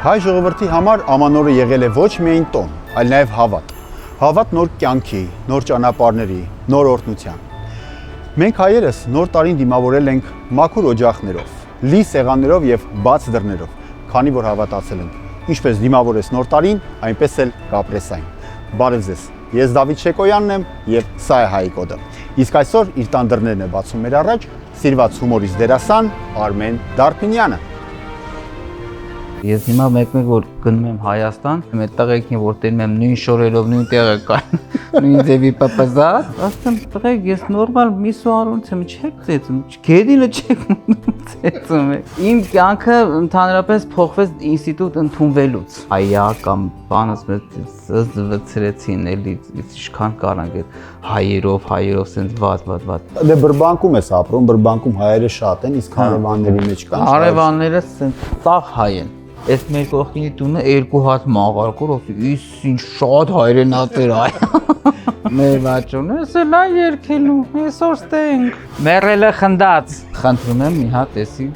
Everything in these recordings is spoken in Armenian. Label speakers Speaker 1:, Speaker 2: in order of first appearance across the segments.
Speaker 1: Հայ ժողովրդի համար ամանորը եղել է ոչ միայն տոն, այլ նաև հավատ։ Հավատ նոր կյանքի, նոր ճանապարհների, նոր օրհնության։ Մենք հայերս նոր տարին դիմավորել ենք մաքուր օջախներով, լի սեղաններով եւ բաց դռներով, քանի որ հավատացել ենք, ինչպես դիմավորես նոր տարին, այնպես էլ կապրես այն։ Բարև ձեզ։ Ես Դավիթ Շեկոյանն եմ եւ սա է Հայի կոդը։ Իսկ այսօր իր տան դռներն է բացում մեր առաջ սիրված հումորիստ դերասան Արմեն Դարփինյանը։
Speaker 2: Ես հիմա մեկ-մեկ որ գնում եմ Հայաստան, այդ տղեկին որ տենում եմ նույն շորերով, նույն տեղը կան, նույն ձևի պապազատ, ասում տղեկ, ես նորմալ միսու անունց եմ, չեք ծեծում, գեդինը չեք ծեծում է։ Իմ կյանքը ընդհանրապես փոխվեց ինստիտուտ ընդունվելուց։ Հայա կամ բանս մեծ զվցրեցին էլի, ինչքան կարանք այդ հայերով սենց վատ։
Speaker 1: Դե բրբանկում ես ապրում, բրբանկում հայերը շատ են, իսկ հարևանների մեջ կան։
Speaker 2: Հարևանները սենց ծաղ հայ են։ Այս մեր կողքինի տունը երկու հատ մաղարկոր, ինչ շատ հայրենացեր այ։ Մեր վաճոնը սելա երկելու, այսօր ստենք։ Մեռելը խնդած։ Խնդրում եմ մի հատ էսի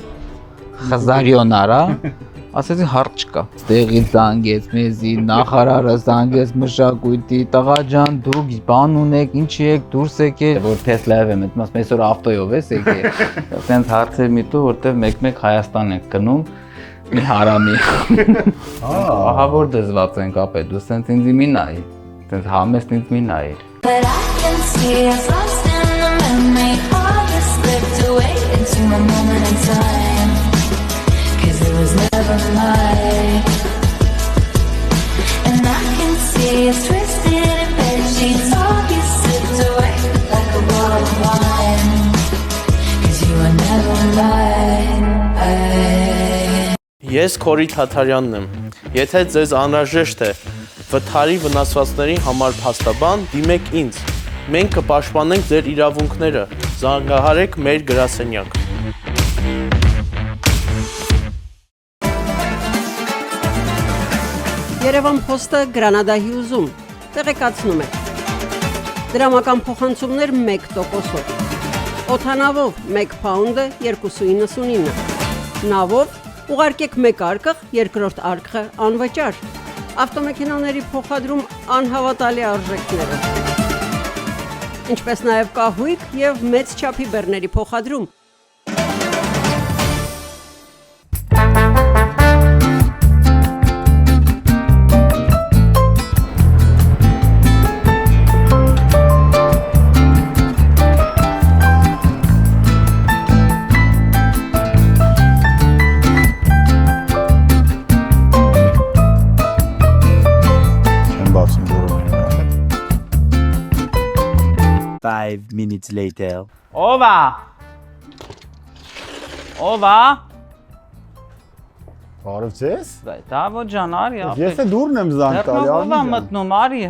Speaker 2: խզարյոն արա, ասեցի հարց չկա։ Ստեղից զանգեց մեզի, նախարարը զանգեց մշակույթի, տղա ջան, դուք բան ունեք, ինչի եք դուրս եկել, որ Tesla-ով եմ, ասում այսօր ավտոյով ես եկել։ Սենց հարցեր միտու, որտեղ մեկ-մեկ Հայաստան ենք գնում։ Մի հարամի։ Ահա որ դզված ենք ապե, դու սենց ինձ մի նայ, սենց համեստ ինձ մի նայ։
Speaker 3: But I can see us lost in the memory, all that slipped away into a moment in time, 'cause it was never mine. And I can see us twisted in bed sheets, all you slipped away like a bottle of wine, 'cause you were never mine.
Speaker 4: Ես Քորի Թաթարյանն եմ։ Եթե ձեզ անհրաժեշտ է վթարի վնասվածների համար փաստաբան, դիմեք ինձ։ Մենք կպաշտպանենք ձեր իրավունքները։ Զանգահարեք մեր գրասենյակ։
Speaker 5: Երևան Փոստը Գրանադայի ուզում տեղեկացնում է։ Դրամական փոխանցումներ 1%-ով։ Օդանավով 1 փաունդը 2.99։ Նավով ուղարկեք մեկ արկղ, երկրորդ արկղը անվճար։ Ավտոմեքենաների փոխադրում անհավատալի արժեքներով։ Ինչպես նաև կահույք եւ մեծ չափի բեռների փոխադրում։
Speaker 6: Five minutes later.
Speaker 2: Ովա։
Speaker 1: Բարև ձեզ։
Speaker 2: Դավո ջան, արի ապե։
Speaker 1: Ես է դուրն եմ զանգ տալի,
Speaker 2: Ովա մտնում, արի։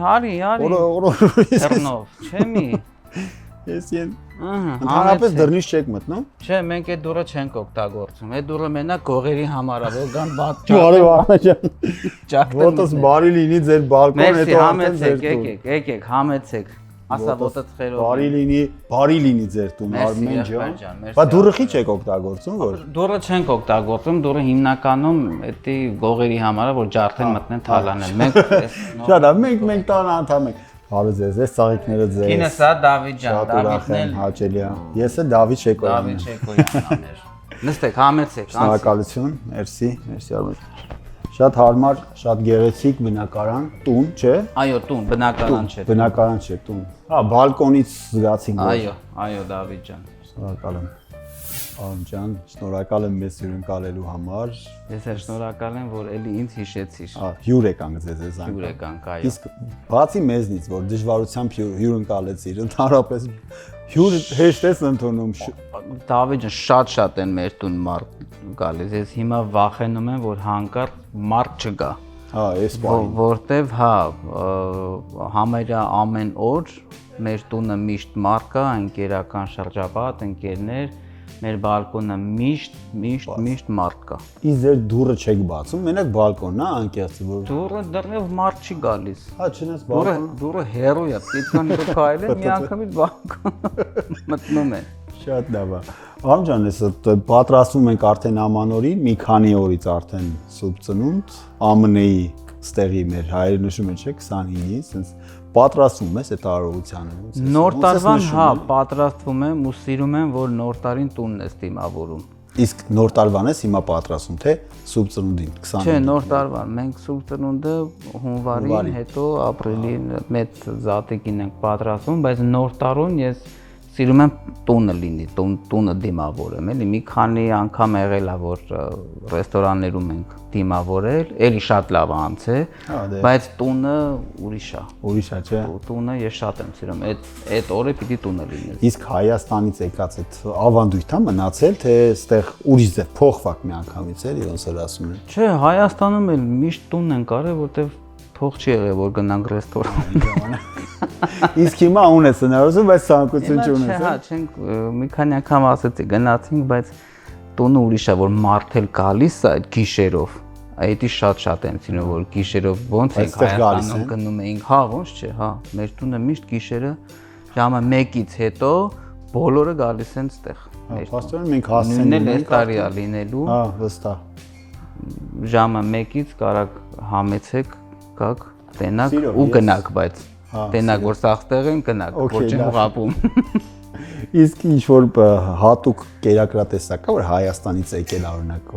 Speaker 2: Դռնով, չեմի։
Speaker 1: Ես են Ընդհանրապես դռնից չեք մտնում։
Speaker 2: Չէ, մենք այդ դուռը չենք օգտագործում։ Այդ դուռը մենակ գողերի համար է, որ կան բաց
Speaker 1: Բարև Արմեն։ Ոտս բարի լինի ձեր բալկոն, հետո արդեն ձեր տուն։
Speaker 2: Եկեք, համեցեք։ Ասա ոտը ծխերով։
Speaker 1: Բարի լինի ձեր տուն, Արմեն ջան։ Բա դուռը խի չեք օգտագործում որ։
Speaker 2: Դուռը չենք օգտագործում, դուռը հիմնականում էդի գողերի համար է, որ ջարդեն մտնեն թալանել։ Մենք
Speaker 1: Շատ է, մենք տան անդամ ենք։ Բարև ձեզ, ես ծաղիկները ձեզ։
Speaker 2: Կինս է Դավիթ ջան, Դավիթն էլ
Speaker 1: հաճելի է։ Ես է Դավիթ Շեկոյանն եմ։
Speaker 2: Դավիթ Շեկոյանն է։ Նստեք, համեցեք,
Speaker 1: Շնորհակալություն, մերսի Արմեն։ Շատ հարմար, շատ գեղեցիկ բնակարան, տուն, չէ։
Speaker 2: Այո, տուն, բնակարան չէ։
Speaker 1: Բնակարան չէ, տուն։ Հա, բալկոնից զգացինք։
Speaker 2: Այո, Դավիթ ջան։
Speaker 1: Շնորհակալ եմ։ Արմ ջան, շնորհակալ եմ մեզ հյուրընկալելու համար։
Speaker 2: Ես էլ շնորհակալ եմ, որ էլի ինձ հիշեցիր։
Speaker 1: Հյուր եկանք ձեզ անգամ։
Speaker 2: Հյուր եկանք, այո։
Speaker 1: Իսկ բացի մեզնից, որ դժվարությամբ հյուրընկալեցիր, ընդհանրապես հյուր հեշտ ես ընդունում։
Speaker 2: Դավիթ ջան, շատ են մեր տուն մարդ գալիս։ Ես հիմա վախենում եմ, որ հանկարծ մարդ չգա։
Speaker 1: Հա, այս բանը։
Speaker 2: Որտեվ հա, համարյա ամեն օր մեր տունը միշտ մարդ կա, ընկերական շրջապատ, ընկերներ, մեր բալկոնը միշտ մարդ կա։
Speaker 1: Իսկ ձեր դուռը չեք բացում, մենակ բալկոնն է, անկեղծ որ։
Speaker 2: Դուռը դեռնով մարդ չի գալիս։
Speaker 1: Հա, չնես բալկոն։
Speaker 2: Դուռը հերո է, պետքան դու քայլես մի անգամից բալկոն մտնում է։
Speaker 1: Շատ լավ է։ Արամ ջան, ես պատրաստում ենք արդեն ամանորին, մի քանի օրից արդեն սուրբ ծնունդ, ԱՄՆ-ի ստեղի մեր հայերը նշում են, չէ, 25-ից, ասես պատրաստվում ես այդ արարողությանը։
Speaker 2: Նոր տարվան, հա, պատրաստվում եմ ու սիրում եմ, որ նոր տարին տունն ես դիմավորում։
Speaker 1: Իսկ նոր տարվան ես հիմա պատրաստում, թե սուրբ ծնունդին 20։
Speaker 2: Չէ, նոր տարվան, մենք սուրբ ծնունդը հունվարին, հետո ապրիլին մեծ զատիկին ենք պատրաստում, բայց նոր տարուն ես սիրում եմ տունը լինի, տունը դիմավորեմ, էլի մի քանի անգամ եղել է, որ ռեստորաններում ենք դիմավորել, էլի շատ լավ անց է, բայց տունը ուրիշ է։
Speaker 1: Ուրիշ է, չէ։
Speaker 2: Տունը ես շատ եմ սիրում, այդ օրը պիտի տունը լինի։
Speaker 1: Իսկ Հայաստանից եկած այդ ավանդույթը մնացել, թե այստեղ ուրիշ ձև փոխվակ մի անգամից էլի ոնց որ ասում են։
Speaker 2: Չէ, Հայաստանում էլ միշտ տունն են կարել, որտեվ փող չի եղել, որ գնանք ռեստորան։
Speaker 1: Իսկ հիմա ունես հնարավորություն, բայց ցանկություն չունես։
Speaker 2: Հա, չենք մի քանի անգամ ասեցի, գնացինք, բայց տունը ուրիշ է, որ մարդ էլ գալիս է այդ գիշերով։ Այդի շատ եմ սիրում, որ գիշերով ոնց ենք Հայաստանում գնում էինք, հա, ոնց չէ, հա, մեր տունը միշտ գիշերը ժամը 1-ից հետո բոլորը գալիս են այդտեղ։
Speaker 1: Հա, փաստորեն մենք հասցենում
Speaker 2: ենք այս տարի լինելու։
Speaker 1: Հա, վստահ։
Speaker 2: Ժամը 1-ից կարակ համեցեք, գաք, տենակ ու գնաք, բայց տենակ որ սաղտեղ են գնաք, որ չեն ուղապում։
Speaker 1: Իսկ ինչ որ հատուկ կերակրատեսակ կա, որ Հայաստանից եկել օրինակ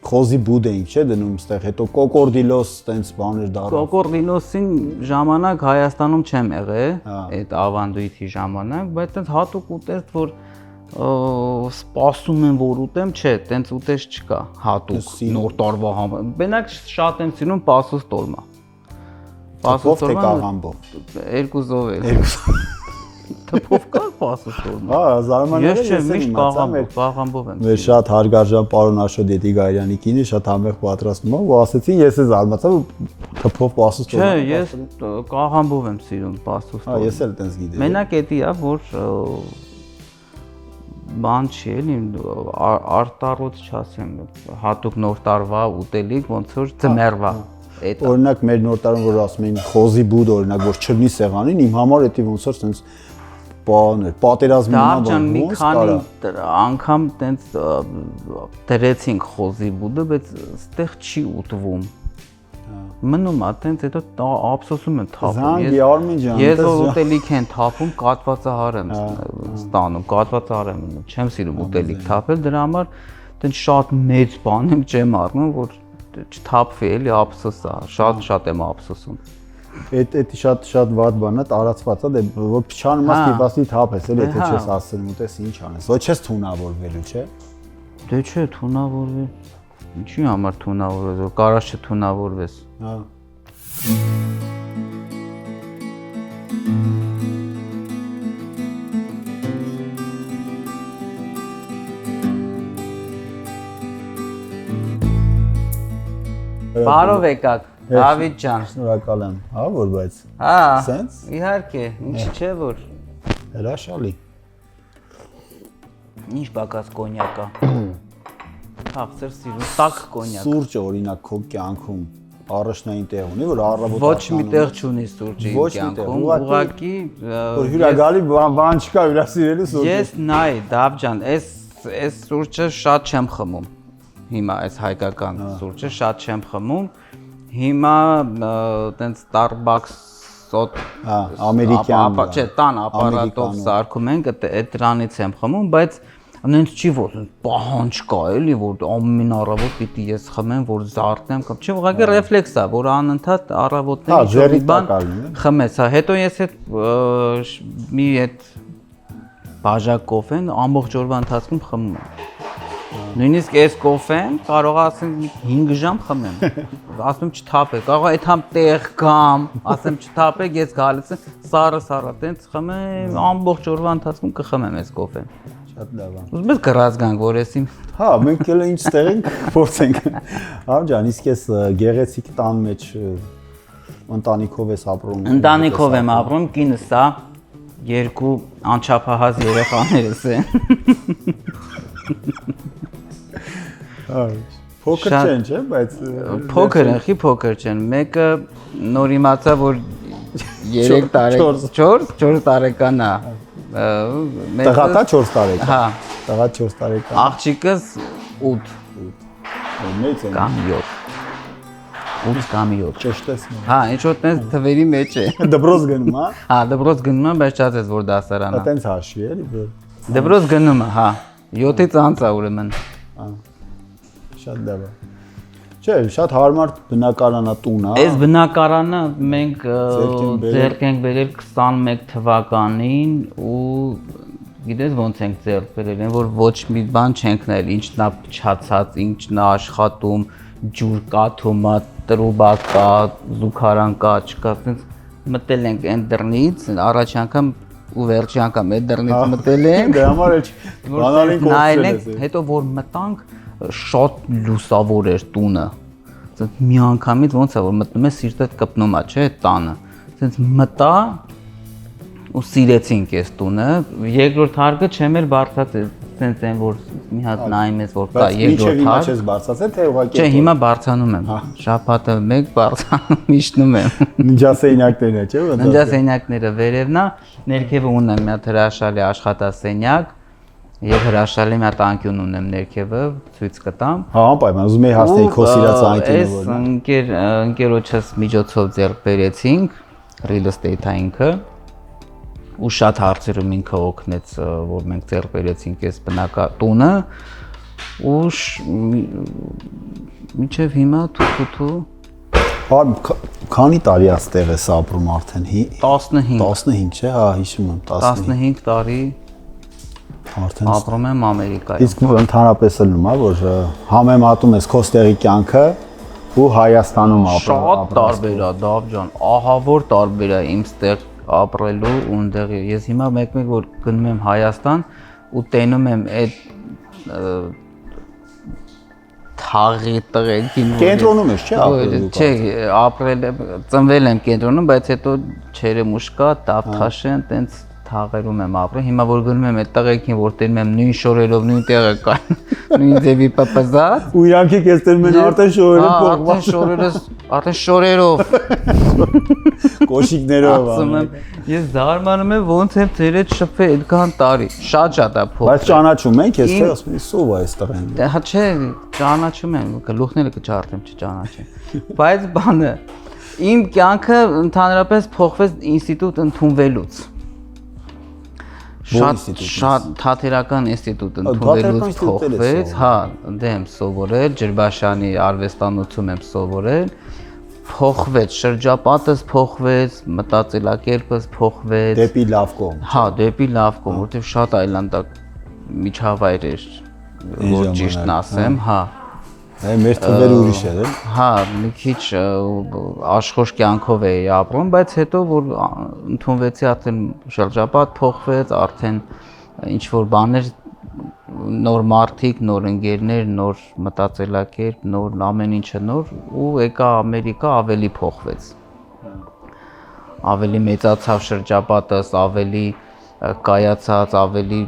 Speaker 1: խոզի բուդ էինք, չէ, դնում այստեղ, հետո կոկորդիլոս տենց բաներ դառավ։
Speaker 2: Կոկորդիլոսին ժամանակ Հայաստանում չեմ եղել, այդ ավանդույթի ժամանակ, բայց տենց հատուկ ուտեստ, որ սպասում եմ որ ուտեմ, չէ, տենց ուտեստ չկա, հատուկ նոր տարվա համար։ Բենակ շատ եմ սիրում պասուս տոլմա։
Speaker 1: Թփով թե կաղամբով։
Speaker 2: Երկուսով էլ։ Թփով կա պասուս տոլմա։
Speaker 1: Հա, զարմանալի
Speaker 2: է, ես միշտ կաղամբով եմ։
Speaker 1: Մեր շատ հարգարժան պարոն Աշոտ Դետիգարյանի կինը շատ համեղ պատրաստում է, ու ասեցին, ես էլ զարմացա, թփով պասուս տոլմա։
Speaker 2: Չէ, ես կաղամբով եմ սիրում պասուս տոլմա։
Speaker 1: Հա, ես էլ տենց գիտեմ։
Speaker 2: Մենակ էդի է, որ բան չի էլի արտառոց չասեմ, հատուկ նոր տարվա ուտելիք, ոնց որ ձմեռվա։
Speaker 1: Օրինակ մեր նոր տարում որ ասում էին խոզի բուդ, օրինակ որ չլինի սեղանին, իմ համար էդի ոնց որ sense բաներ, պատերազմի
Speaker 2: նման մի քանի անգամ տենց դրեցինք խոզի բուդը, բայց այդտեղ չի ուտվում։ Մնում է տենց հետո ափսոսում եմ թափում։
Speaker 1: Զանգի Արմին ջան,
Speaker 2: ես որ ուտելիք են թափում, կաթվածահար եմ ստանում, կաթվածահար եմ ունում, չեմ սիրում ուտելիք թափել, դրա համար տենց շատ մեծ բան եմ չեմ առնում, որ չթափվի էլի ափսոս է, շատ եմ ափսոսում։
Speaker 1: Այդ շատ վատ բան է, տարածված է, որ փչանում ես դիպասի թափես, էլի եթե չես ասում, ուտես ինչ անես, ոչ ես թունավորվելու, չէ։
Speaker 2: Դե չէ, թունավորվել։ Ինչի համար թունավորվել, կարաս չթունավորվես։
Speaker 1: Հա։
Speaker 2: Բարով եկաք, Դավիթ ջան։
Speaker 1: Շնորհակալ եմ, հա, որ բայց։
Speaker 2: Հա։
Speaker 1: Սենց։
Speaker 2: Իհարկե, ինչի՞ չէ որ։
Speaker 1: Հրաշալի։
Speaker 2: Ինչ բակած կոնյակա։ Թաղցր սիրուն, տաք կոնյակ։
Speaker 1: Սուրճը օրինակ քո կյանքում առաջնային տեղ ունի, որ առավոտ
Speaker 2: ոչ մի տեղ չունի սուրճը իմ կյանքում, ուղղակի
Speaker 1: որ հյուրագալի բան չկա հյուրասիրելու սուրճը։
Speaker 2: Ես նայ, Դավ ջան, այս սուրճը շատ չեմ խմում։ Հիմա այս հայկական սուրճը շատ չեմ խմում։ Հիմա տենց Starbucks-ոտ
Speaker 1: ամերիկյան,
Speaker 2: չէ, տան ապարատով սարքում ենք, այդ դրանից եմ խմում, բայց նենց չի որ պահանջ կա էլի որ ամեն առավոտ պիտի ես խմեմ որ զարթնեմ կամ չէ ուղղակի ռեֆլեքս է որ անընդհատ առավոտներ ինչ-որ բան խմես հա հետո ես այդ մի այդ բաժակ կոֆեն ամբողջ օրվա ընթացքում խմում եմ նույնիսկ այս կոֆեն կարող ասեմ 5 ժամ խմեմ ասում չթափեք կարող այդհամ տեղ կամ ասեմ չթափեք ես գալիս եմ սառը տենց խմեմ ամբողջ օրվա ընթացքում կխմեմ այս կոֆեն
Speaker 1: Շատ լավ է։
Speaker 2: Ուզում ես գրած գանք, որ էսին։
Speaker 1: Հա, մենք էլ ինչ ստեղ ենք, փորձենք։ Արամ ջան, իսկ ես գեղեցիկ տան մեջ ընտանիքով ես ապրում։
Speaker 2: Ընտանիքով եմ ապրում, կինս է, 2 անչափահաս երեխաներս են։
Speaker 1: Հա, փոքր չեն, չէ՞, բայց
Speaker 2: փոքր են, խի փոքր չեն։ Մեկը նոր իմացա, որ 3 տարեկան է։
Speaker 1: Տղա 4 տարեկան։
Speaker 2: Հա,
Speaker 1: Տղա 4 տարեկան։
Speaker 2: աղջիկս 8
Speaker 1: Մեծ է։
Speaker 2: կամ 7։ 8 կամ 7։
Speaker 1: Ճշտես։
Speaker 2: Հա, ինչ որ տես թվերի մեջ է։
Speaker 1: Դբրոց գնում, հա։
Speaker 2: Հա, դպրոց գնում եմ, բայց չասես որ դասարանա։
Speaker 1: Այտենց հաշվի էլի, որ
Speaker 2: Դպրոց գնում եմ, հա։ 7-ից անց է ուրեմն։
Speaker 1: շատ լավ է։ Չէ, շատ հարմար բնակարանա տուն է։
Speaker 2: Այս բնակարանը մենք
Speaker 1: բերել։
Speaker 2: ձեռք ենք բերել 21 թվականին ու գիտես ոնց ենք ձեռք բերել, են որ ոչ մի բան չենք նայել, ինչն է փչացած, ինչն է աշխատում, ջուր կա, թոմա, տրուբա կա, զուգարան կա, չկա, ասենց մտել ենք ընտերնից, առաջ անգամ ու վերջի անգամ ընտերնից մտել ենք։
Speaker 1: Դե համար էլ բանալին
Speaker 2: նայել
Speaker 1: կորցրել
Speaker 2: ենք,
Speaker 1: է։
Speaker 2: հետո որ մտանք շատ լուսավոր էր տունը։ Ասենց մի անգամից ոնց է որ մտնում է սիրտդ կպնում է, չէ, տանը։ Ասենց մտա ու սիրեցինք այս տունը։ Երկրորդ հարկը չեմ էլ բարձրացել, ասենց այն որ մի հատ նայում ես որ կա
Speaker 1: Բայց
Speaker 2: երկրորդ
Speaker 1: հիմա
Speaker 2: հարկ։
Speaker 1: չես բարձրացել, թե ուղղակի։
Speaker 2: Չէ, հիմա բարձրանում եմ։ Շաբաթը մեկ բարձրանում իջնում եմ։
Speaker 1: Ննջասենյակներն է, չէ՞, ոնց։
Speaker 2: Ննջասենյակները վերևն է, ներքևը ունեմ մի հատ հրաշալի աշխատասենյակ եւ հրաշալի մի հատ անկյուն ունեմ ներքևը, ցույց կտամ։
Speaker 1: Հա, անպայման, ուզում եի հասնել քո սիրած անկյունը
Speaker 2: Այս ընկերոջս միջոցով ձեռք բերեցինք real estate-ը ինքը ու շատ հարցերում ինքը օգնեց, որ մենք ձեռք բերեցինք այս բնակատունը ու մինչև հիմա թութու
Speaker 1: Հա, քանի տարի է ստեղ ես ապրում արդեն։
Speaker 2: 15
Speaker 1: 15, չէ՞, հա, հիշում եմ,
Speaker 2: 15 տարի
Speaker 1: արդեն
Speaker 2: ապրում եմ Ամերիկայում։
Speaker 1: Իսկ ընդհանրապես ելնում է, որ համեմատում ես քո ստեղի կյանքը ու Հայաստանում
Speaker 2: Շատ տարբեր է, Դավ ջան, ահա որ տարբեր է իմ ստեղ ապրելու ու ընդեղի։ Ես հիմա մեկ-մեկ որ գնում եմ Հայաստան ու տենում եմ այդ թաղի տղեկին։
Speaker 1: Կենտրոնում ես, չէ՞, ապրելու։
Speaker 2: Չէ, ապրել եմ, ծնվել եմ կենտրոնում, բայց հետո Չերեմուշկա, Տավթաշեն, տենց թաղերում եմ ապրել։ Հիմա որ գնում եմ այդ տղեկին, որ տենում եմ նույն շորերով, նույն տեղը կան, նույն ձևի պպզած։
Speaker 1: Ու իրանք ես տենում են արդեն շորերը
Speaker 2: Արդեն շորերով։
Speaker 1: կոշիկներով։
Speaker 2: Ասում եմ, ես զարմանում եմ ոնց եմ ձեր հետ շփվել այդքան տարի։ Շատ է փոխվել։
Speaker 1: Բայց ճանաչում ենք, ես թե ասում եմ, սով է այս տղեն։
Speaker 2: Դե հա չէ, ճանաչում եմ, գլուխները կճարտեմ, չճանաչեմ։ Բայց բանը իմ կյանքը ընդհանրապես փոխվեց ինստիտուտ ընդունվելուց։ Շատ թատերական ինստիտուտ ընդունվելուց փոխվեց, հա, դե եմ սովորել, Ջրբաշյանի արվեստանոցում եմ սովորել, փոխվեց, շրջապատս փոխվեց, մտածելակերպս փոխվեց։
Speaker 1: Դեպի լավ կողմ։
Speaker 2: Հա, դեպի լավ կողմ, որտեղ շատ այլանդակ միջավայր էր, որ ճիշտն ասեմ, հա։
Speaker 1: Այ մեր թվերը ուրիշ էր, էլ։
Speaker 2: Հա, մի քիչ աշխուժ կյանքով էի ապրում, բայց հետո որ ընդունվեցի, արդեն շրջապատ փոխվեց, արդեն ինչ որ բաներ, նոր մարդիկ, նոր ընկերներ, նոր մտածելակերպ, նոր ամեն ինչը նոր ու եկա Ամերիկա ավելի փոխվեց։ Ավելի մեծացավ շրջապատս, ավելի կայացած, ավելի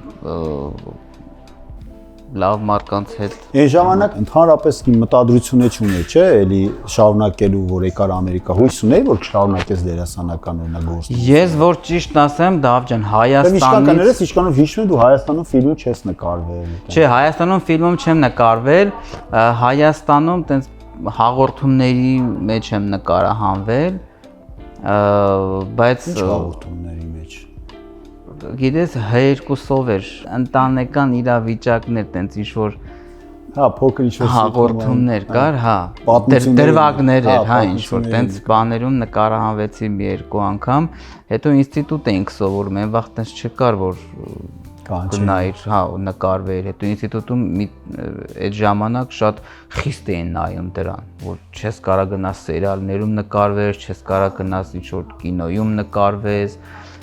Speaker 2: լավ մարդկանց հետ։
Speaker 1: Այն ժամանակ ընդհանրապես մտադրություն չուներ, չէ՞, էլի շարունակելու, որ եկար Ամերիկա։ Հույս ունեի, որ կշարունակես դերասանական օրինագործություն։
Speaker 2: Ես որ ճիշտ ասեմ, Դավ ջան,
Speaker 1: Հայաստանից իշխաններս հիշում եմ դու Հայաստանում ֆիլմում չես նկարվել։
Speaker 2: Չէ, Հայաստանում ֆիլմում չեմ նկարվել, Հայաստանում տենց հաղորդումների մեջ եմ նկարահանվել, բայց
Speaker 1: հաղորդումների մեջ։
Speaker 2: Գիտես, հերկուսով էր, ընտանեկան իրավիճակներ, տենց ինչ-որ
Speaker 1: Հա, փոքր ինչ-որ
Speaker 2: հաղորդումներ կար, հա, դրվագներ էր, հա, ինչ-որ տենց բաներում նկարահանվեցի մի երկու անգամ, հետո ինստիտուտ էինք սովորում, այն վաղ տենց չկար, որ գնայր, հա, նկարվեր, հետո ինստիտուտում այդ ժամանակ շատ խիստ էին նայում դրան, որ չես կարա գնաս սերիալներում նկարվես, չես կարա գնաս ինչ-որ կինոյում նկարվես,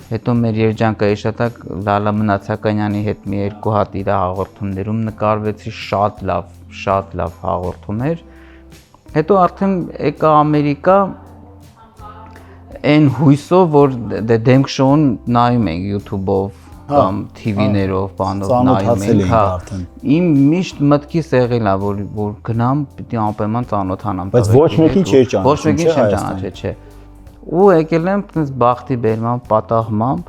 Speaker 2: հետո մեր երջանկայի շատակ Լալա Մնացականյանի հետ մի երկու հատ իր հաղորդումներում նկարվեցի, շատ լավ հաղորդում էր։ Հետո արդեն եկա Ամերիկա այն հույսով, որ դե դեմք շոուն նայում ենք YouTube-ով կամ TV-ներով, բանով նայում ենք, հա։ Իմ միշտ մտքիս եղել է, որ գնամ, պիտի անպայման ծանոթանամ։
Speaker 1: Բայց ոչ մեկին չէր ճանաչում,
Speaker 2: ոչ մեկին չեմ ճանաչել, չէ։ Ու եկել եմ տես բախտի բերմամբ, պատահմամբ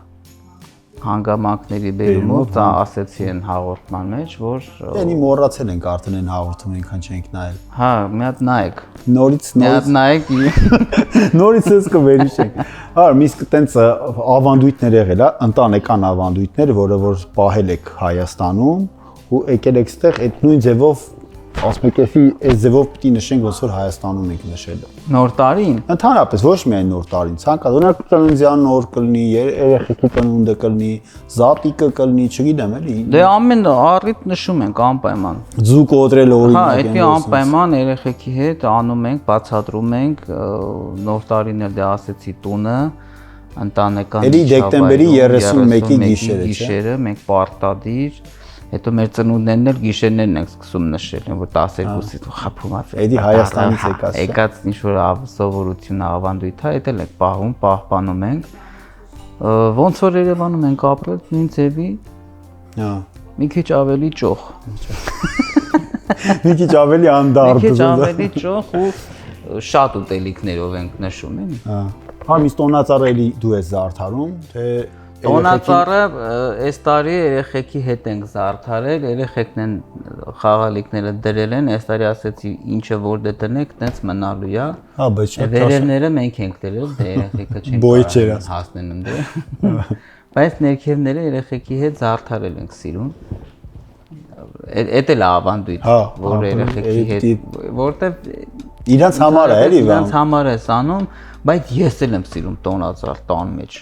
Speaker 2: հանգամանքների բերումով ասեցի են հաղորդման մեջ, որ
Speaker 1: Դենի մոռացել ենք արդեն այն հաղորդում այնքան չենք նայել։
Speaker 2: հա, մի հատ նայեք։
Speaker 1: Նորից
Speaker 2: Մի հատ նայեք։
Speaker 1: նորից էս կվերիշենք։ Հա, իսկ տենց ավանդույթներ եղել է, ընտանեկան ավանդույթներ, որը որ պահել եք Հայաստանում ու եկել եք ստեղ այդ նույն ձևով ասում եք, այս ձևով պիտի նշենք, ոնց որ Հայաստանում ենք նշել։
Speaker 2: Նոր տարին։
Speaker 1: Ընդհանրապես ոչ միայն նոր տարին, ցանկացած ծննդյան օր կլինի, երեխեքի ծնունդը կլինի, զատիկը կլինի, չգիտեմ էլի։
Speaker 2: Դե ամեն առիթ նշում ենք անպայման։
Speaker 1: Ձուկ օդրել
Speaker 2: Հա,
Speaker 1: օրինակ։
Speaker 2: դա անպայման երեխեքի հետ անում ենք, բացատրում ենք, նոր տարին էլ դե ասեցի տունը, ընտանեկան
Speaker 1: Էլի դեկտեմբերի 31-ի գիշերը, չէ՞։
Speaker 2: Գիշերը մենք պարտադիր, հետո մեր ծնունդներն էլ գիշերներն ենք սկսում նշել, որ 12-ից խփում է։
Speaker 1: Էդի Հայաստանից եկած, չէ՞։
Speaker 2: Եկած ինչ որ սովորություն ավանդույթ է, դա էլ ենք պահում, պահպանում ենք։ Ոնց որ Երևանում ենք ապրել, նույն ձևի,
Speaker 1: Հա։
Speaker 2: մի քիչ ավելի ճոխ։
Speaker 1: Մի քիչ ավելի անդարտ։
Speaker 2: Մի քիչ ավելի ճոխ ու շատ ուտելիքներով ենք նշում, էլի։
Speaker 1: Հա։ Համից տոնածառը էլի դու ես զարդարում, թե
Speaker 2: Տոնածառը այս տարի երեխեքի հետ ենք զարդարել, երեխեքն են խաղալիքները դրել են, այս տարի ասեցի ինչը որ դե տնեք, տենց մնալու է։
Speaker 1: Հա, բայց շատ
Speaker 2: Վերևները մենք ենք դրել, դե երեխեքը չեն
Speaker 1: Բոյչեր ասած։
Speaker 2: հասնեն դե։ Բայց ներքևները երեխեքի հետ զարդարել ենք սիրուն։ Էդ էլ ավանդույթ,
Speaker 1: Հա,
Speaker 2: որ երեխեքի հետ, որտեվ
Speaker 1: իրանց համար է էլի,
Speaker 2: իրանց համար է անում, բայց ես էլ եմ սիրում տոնածառ տան մեջ։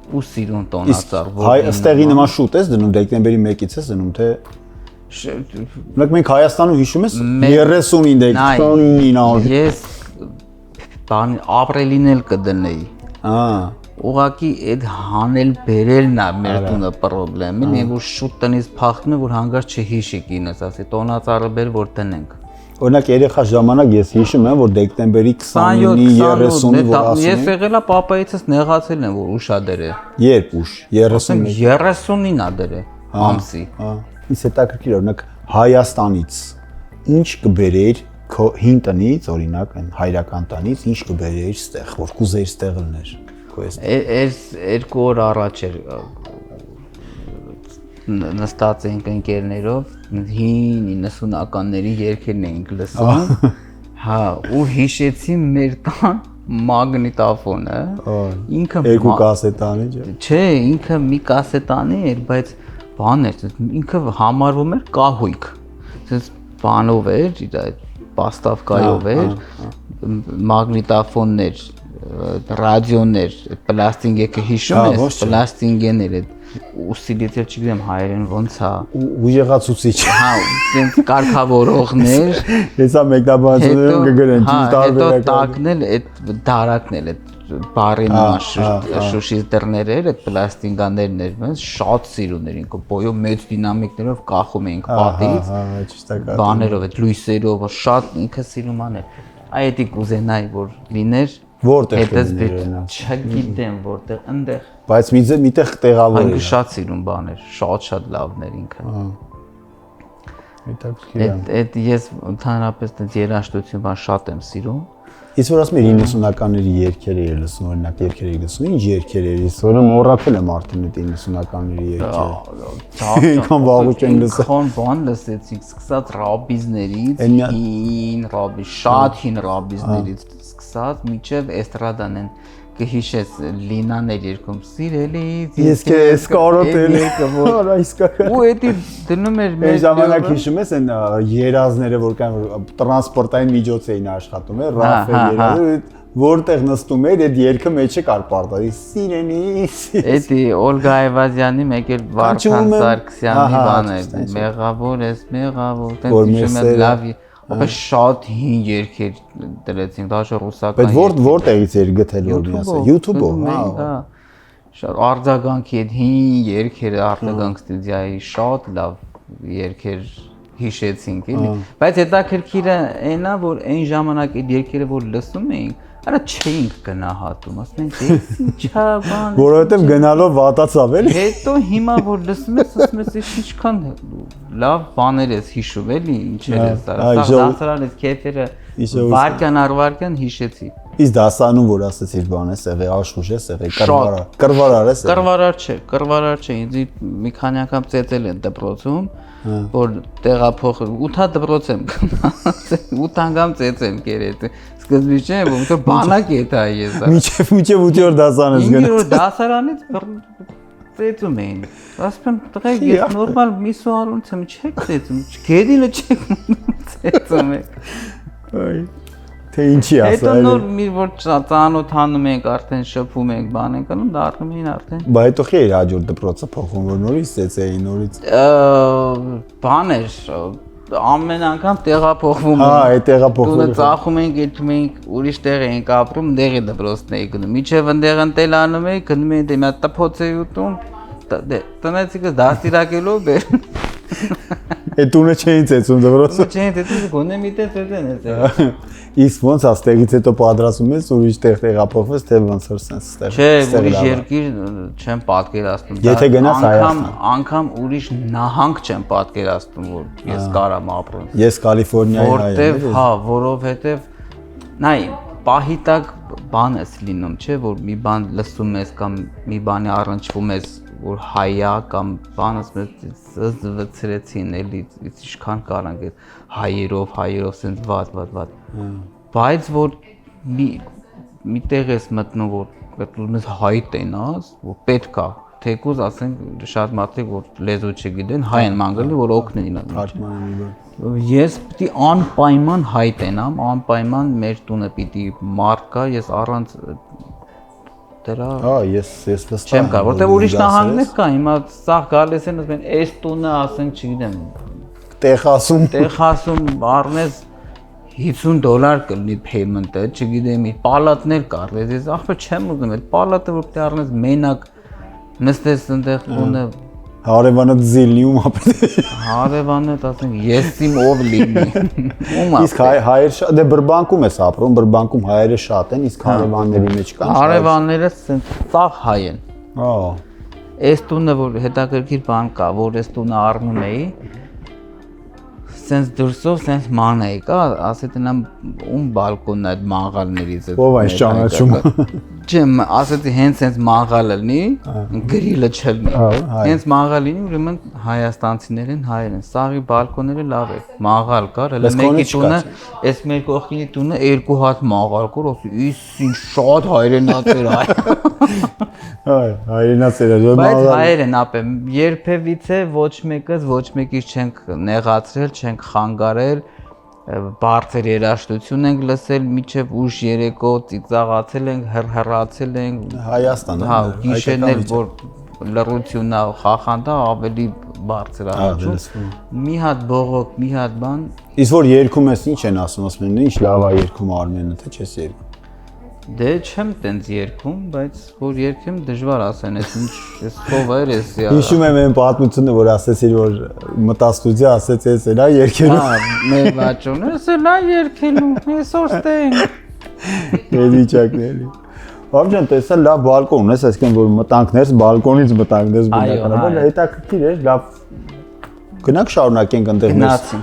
Speaker 2: Ու սիրուն տոնածառ,
Speaker 1: հայ ըստեղի նման շուտ ես դնում դեկտեմբերի 1-ից ես դնում թե Մենք մենք Հայաստանում հիշում ես 30-ին դե 29-ին
Speaker 2: ես բան ապրելին էլ կդնեի։
Speaker 1: Ահա
Speaker 2: Ուղղակի այդ հանել բերելն է մեր տունը խնդրեմն է, որ շուտ տնից փախնում է, որ հանգարց չհիշի կինս, ասի տոնածառը բեր որ տնենք։
Speaker 1: Օրինակ երեխա ժամանակ ես հիշում եմ որ դեկտեմբերի 29-ի 30-ի որ ասում
Speaker 2: Ես եղելա պապայիցս նեղացել եմ որ ուշադեր է։
Speaker 1: Երբ ուշ
Speaker 2: 30-ին ա դեր է ամսի։
Speaker 1: Հա Իսկ հետաքրքիր օրինակ Հայաստանից ինչ կբերեր քո հին տնից օրինակ այն հայրական տնից ինչ կբերեր ստեղ որ կուզեիր ստեղ լներ քո
Speaker 2: Այս 2 օր առաջ էր նստած ենք ընկերներով հին 90-ականների երգերն էինք լսում հա ու հիշեցի մեր տան մագնիտոֆոնը ինքը
Speaker 1: երկու կասետանի
Speaker 2: չէ ինքը մի կասետանի էր բայց բան էր ինքը համարվում էր կահույք ասես բանով էր իր այդ պաստավկայով էր մագնիտոֆոններ ռադիոներ պլաստինգը հիշում ես պլաստինգներ այդ ուսիլից էլ չգիտեմ հայերեն ոնց է
Speaker 1: ուժեղացուցիչ
Speaker 2: հա տենց կարգավորողներ
Speaker 1: հեսա մեկնաբանություններում կգրեն ճիշտ տարբերակ
Speaker 2: հետո տակնել այդ դարակնել այդ բարի շուշի դռներ էր այդ պլաստինգաներն էր մենք շատ սիրուն էր ինքը բոյով մեծ դինամիկներով կախում էինք պատից բաներով այդ լույսերով շատ ինքը սիրուման էր այդ կուզենայի որ լիներ
Speaker 1: որտեղ
Speaker 2: չգիտեմ որտեղ այնտեղ
Speaker 1: բայց միտեղ տեղավոր
Speaker 2: ինքը շատ սիրուն բաներ շատ լավներ ինքը այդ ես ընդհանրապես այդ երաժշտություն բան շատ եմ սիրում
Speaker 1: Իսկ որ ասում եմ 90-ականների երգերը էր լսում, օրինակ երգեր էր լսում, ինչ երգեր էր, իսկ որ մոռացել եմ արդեն այդ 90-ականների երգերը։ Ինքան վաղուց եմ լսել։
Speaker 2: Քան բան լսեցինք, սկսած ռաբիզներից, հին ռաբի, շատ հին ռաբիզներից սկսած մինչև էստրադան են կհիշես Լինաներ երգում սիրելից
Speaker 1: ես քեզ կարոտել
Speaker 2: ու էդի դնում էր
Speaker 1: մեր ժամանակ հիշում ես այն երազները որ կան տրանսպորտային միջոց էին աշխատում է ռաֆել երազը որտեղ նստում էր այդ երգը մեջը կար պարտադի սիրելից
Speaker 2: էդի Օլգա Այվազյանի մեկ էլ Վարդան Սարգսյանի բան էր մեղավոր ես մեղավոր տենց հիշում եմ լավ Բայց շատ հին երգեր դրեցինք, դա ռուսական։
Speaker 1: Բայց որտեղից էր գտել որ միասը YouTube-ով, հա։
Speaker 2: Շատ արձագանքի այդ հին երգերը արձագանք ստուդիայի շատ լավ երգեր հիշեցինք, էլի։ Բայց հետաքրքիրը այնա որ այն ժամանակ այդ երգերը որ լսում էինք, արա չէինք գնահատում, ասում ենք էս ինչա բան։
Speaker 1: Որովհետև գնալով վատացավ էլի։
Speaker 2: Հետո հիմա որ լսում ես, ասում ես ինչքան լավ բաներ ես հիշում էլի, ինչեր ես դարձավ, դասարան ես քեֆերը վարկան առ վարկան հիշեցի։
Speaker 1: Իսկ դասանում որ ասեցիր բան ես եղել, աշխուժ ես եղել,
Speaker 2: Շատ։
Speaker 1: կռվարար ես եղել։
Speaker 2: Կռվարար չէ, ինձ մի քանի անգամ ծեծել են դպրոցում, որ տեղափոխել 8 դպրոց եմ գնացել, 8 անգամ ծեծեմ կերետ։ Սկզբից չէ, որ բանակ է դա ես։
Speaker 1: Մինչև 8-րդ դասան ես գնացել։
Speaker 2: 9-րդ դասարանից ծեծում էին։ Ասում եմ, տղեկ, ես նորմալ մի սուարունց եմ, չեք ծեծում, գեդինը չեք ծեծում եք։
Speaker 1: Այ թե ինչի ասա։
Speaker 2: Հետո նոր մի որ ծանոթանում ենք, արդեն շփում ենք, բան ենք անում, դառնում էին արդեն։
Speaker 1: Բա հետո խի էր հաջորդ դպրոցը փոխում, որ նորից ծեծեի նորից։
Speaker 2: Բան էր, ամեն անգամ տեղափոխվում
Speaker 1: Հա, այդ տեղափոխվում։
Speaker 2: Տունը ծախում ենք, գտնում ենք, ուրիշ տեղ ենք ապրում, դեղի դպրոցն էի գնում։ Միջև ընդեղ ընտելանում էի, գնում էի, դե մի հատ տփոց էի ուտում, տնեցիկս դաստիարակելով բեր։
Speaker 1: Այդ տունը չէին ծեծում դպրոցը։
Speaker 2: Չէ, դե գոնե մի տեղ ծեծեն է։
Speaker 1: Իսկ ոնց աստեղից հետո պատրաստում ես ուրիշ տեղ տեղափոխվես, թե ոնց որ sense ստեղ։
Speaker 2: Չէ, ուրիշ երկիր չեմ պատկերացնում։
Speaker 1: Եթե գնաս Հայաստան։
Speaker 2: Անգամ ուրիշ նահանգ չեմ պատկերացնում, որ ես կարամ ապրեմ։
Speaker 1: Ես Կալիֆոռնիայի հայ եմ։
Speaker 2: Որտեվ, հա, որովհետև նայ, պահի տակ բան ես լինում, չէ, որ մի բան լսում ես կամ մի բանի առնչվում ես, որ հայա կամ բանս մեծ զվցրեցին էլի, ինչքան կարանք այդ հայերով սենց վատ։ Բայց որ մի տեղ ես մտնում, որ մեզ հայ տենաս, որ պետք է, թեկուզ ասենք շատ մարդիկ, որ լեզու չգիտեն, հայ են մանգալի, որ օգնեն իրան։ Ես պիտի անպայման հայ տենամ, անպայման մեր տունը պիտի մարկա, ես առանց դրա
Speaker 1: Հա, ես վստահ
Speaker 2: չեմ կարող, որտեղ ուրիշ նահանգներ կա, հիմա սաղ գալիս են, ասում են, այս տունը ասենք, չգիտեմ, տեղ ասում առնես $50 կլինի payment-ը, չգիտեմ, պալատներ կառնես, ես ախպեր չեմ ուզում, այդ պալատը որ պիտի առնես մենակ նստես այնտեղ տունը
Speaker 1: Հարևանը զիլնի ում ապրել։
Speaker 2: Հարևանը ասենք ես իմ ով լինի։
Speaker 1: Իսկ հայեր շատ դե Բրբանկում ես ապրում, Բրբանկում հայերը շատ են, իսկ հարևանների մեջ կան։
Speaker 2: Հարևանները սենց ծաղ հայ են։
Speaker 1: Հա։
Speaker 2: Այս տունը որ հետաքրքիր բան կա, որ այս տունը առնում էի, սենց դրսով սենց ման էի, կա, ասեցին ում բալկոնն է այդ մաղալներից է։
Speaker 1: Ով այս ճանաչում։
Speaker 2: Չեմ, ասեցի հենց սենց մաղալը լինի, գրիլը չլինի։ Հենց մաղալ լինի, ուրեմն հայաստանցիներ են, հայեր են։ Սաղի բալկոնները լավ է։ Մաղալ կար, հələ մեկի տունը, այս մեր կողքինի տունը 2 հատ մաղալ կար, ասի, ինչ շատ հայրենացեր այ։
Speaker 1: Այ, հայրենացեր է։
Speaker 2: Բայց հայեր են ապե, երբևիցե ոչ մեկից ոչ մեկից չենք նեղացրել, չենք խանգարել, բարձր երաժշտություն ենք լսել, միջև ուշ երեկո ծիծաղացել ենք, հրհրացել ենք։
Speaker 1: Հայաստանը։
Speaker 2: Հա, գիշերներ որ լռությունն է, խախանդա ավելի բարձր առաջում։ Մի հատ բողոք, մի հատ բան։
Speaker 1: Իսկ որ երգում ես ինչ են ասում են, ինչ լավ է երգում Արմենը, թե չես երգում։
Speaker 2: Դե չեմ տենց երգում, բայց որ երգեմ դժվար ասեն, այս ինչ, այս ով էր, էս։
Speaker 1: Հիշում եմ այն պատմությունը, որ ասեցիր, որ մտա ստուդիա, ասեց էս էլա երգելու։
Speaker 2: Հա, մեր վաճոնը, էս էլա երգելու, այսօր ստենք։
Speaker 1: Եդիճակների։ Բաբջան, տեսա լավ բալկոն ունես, այսինքն որ մտանքներս բալկոնից մտանքներս բնականաբար հետաքրքիր էր, լավ։ Գնանք շարունակենք այնտեղ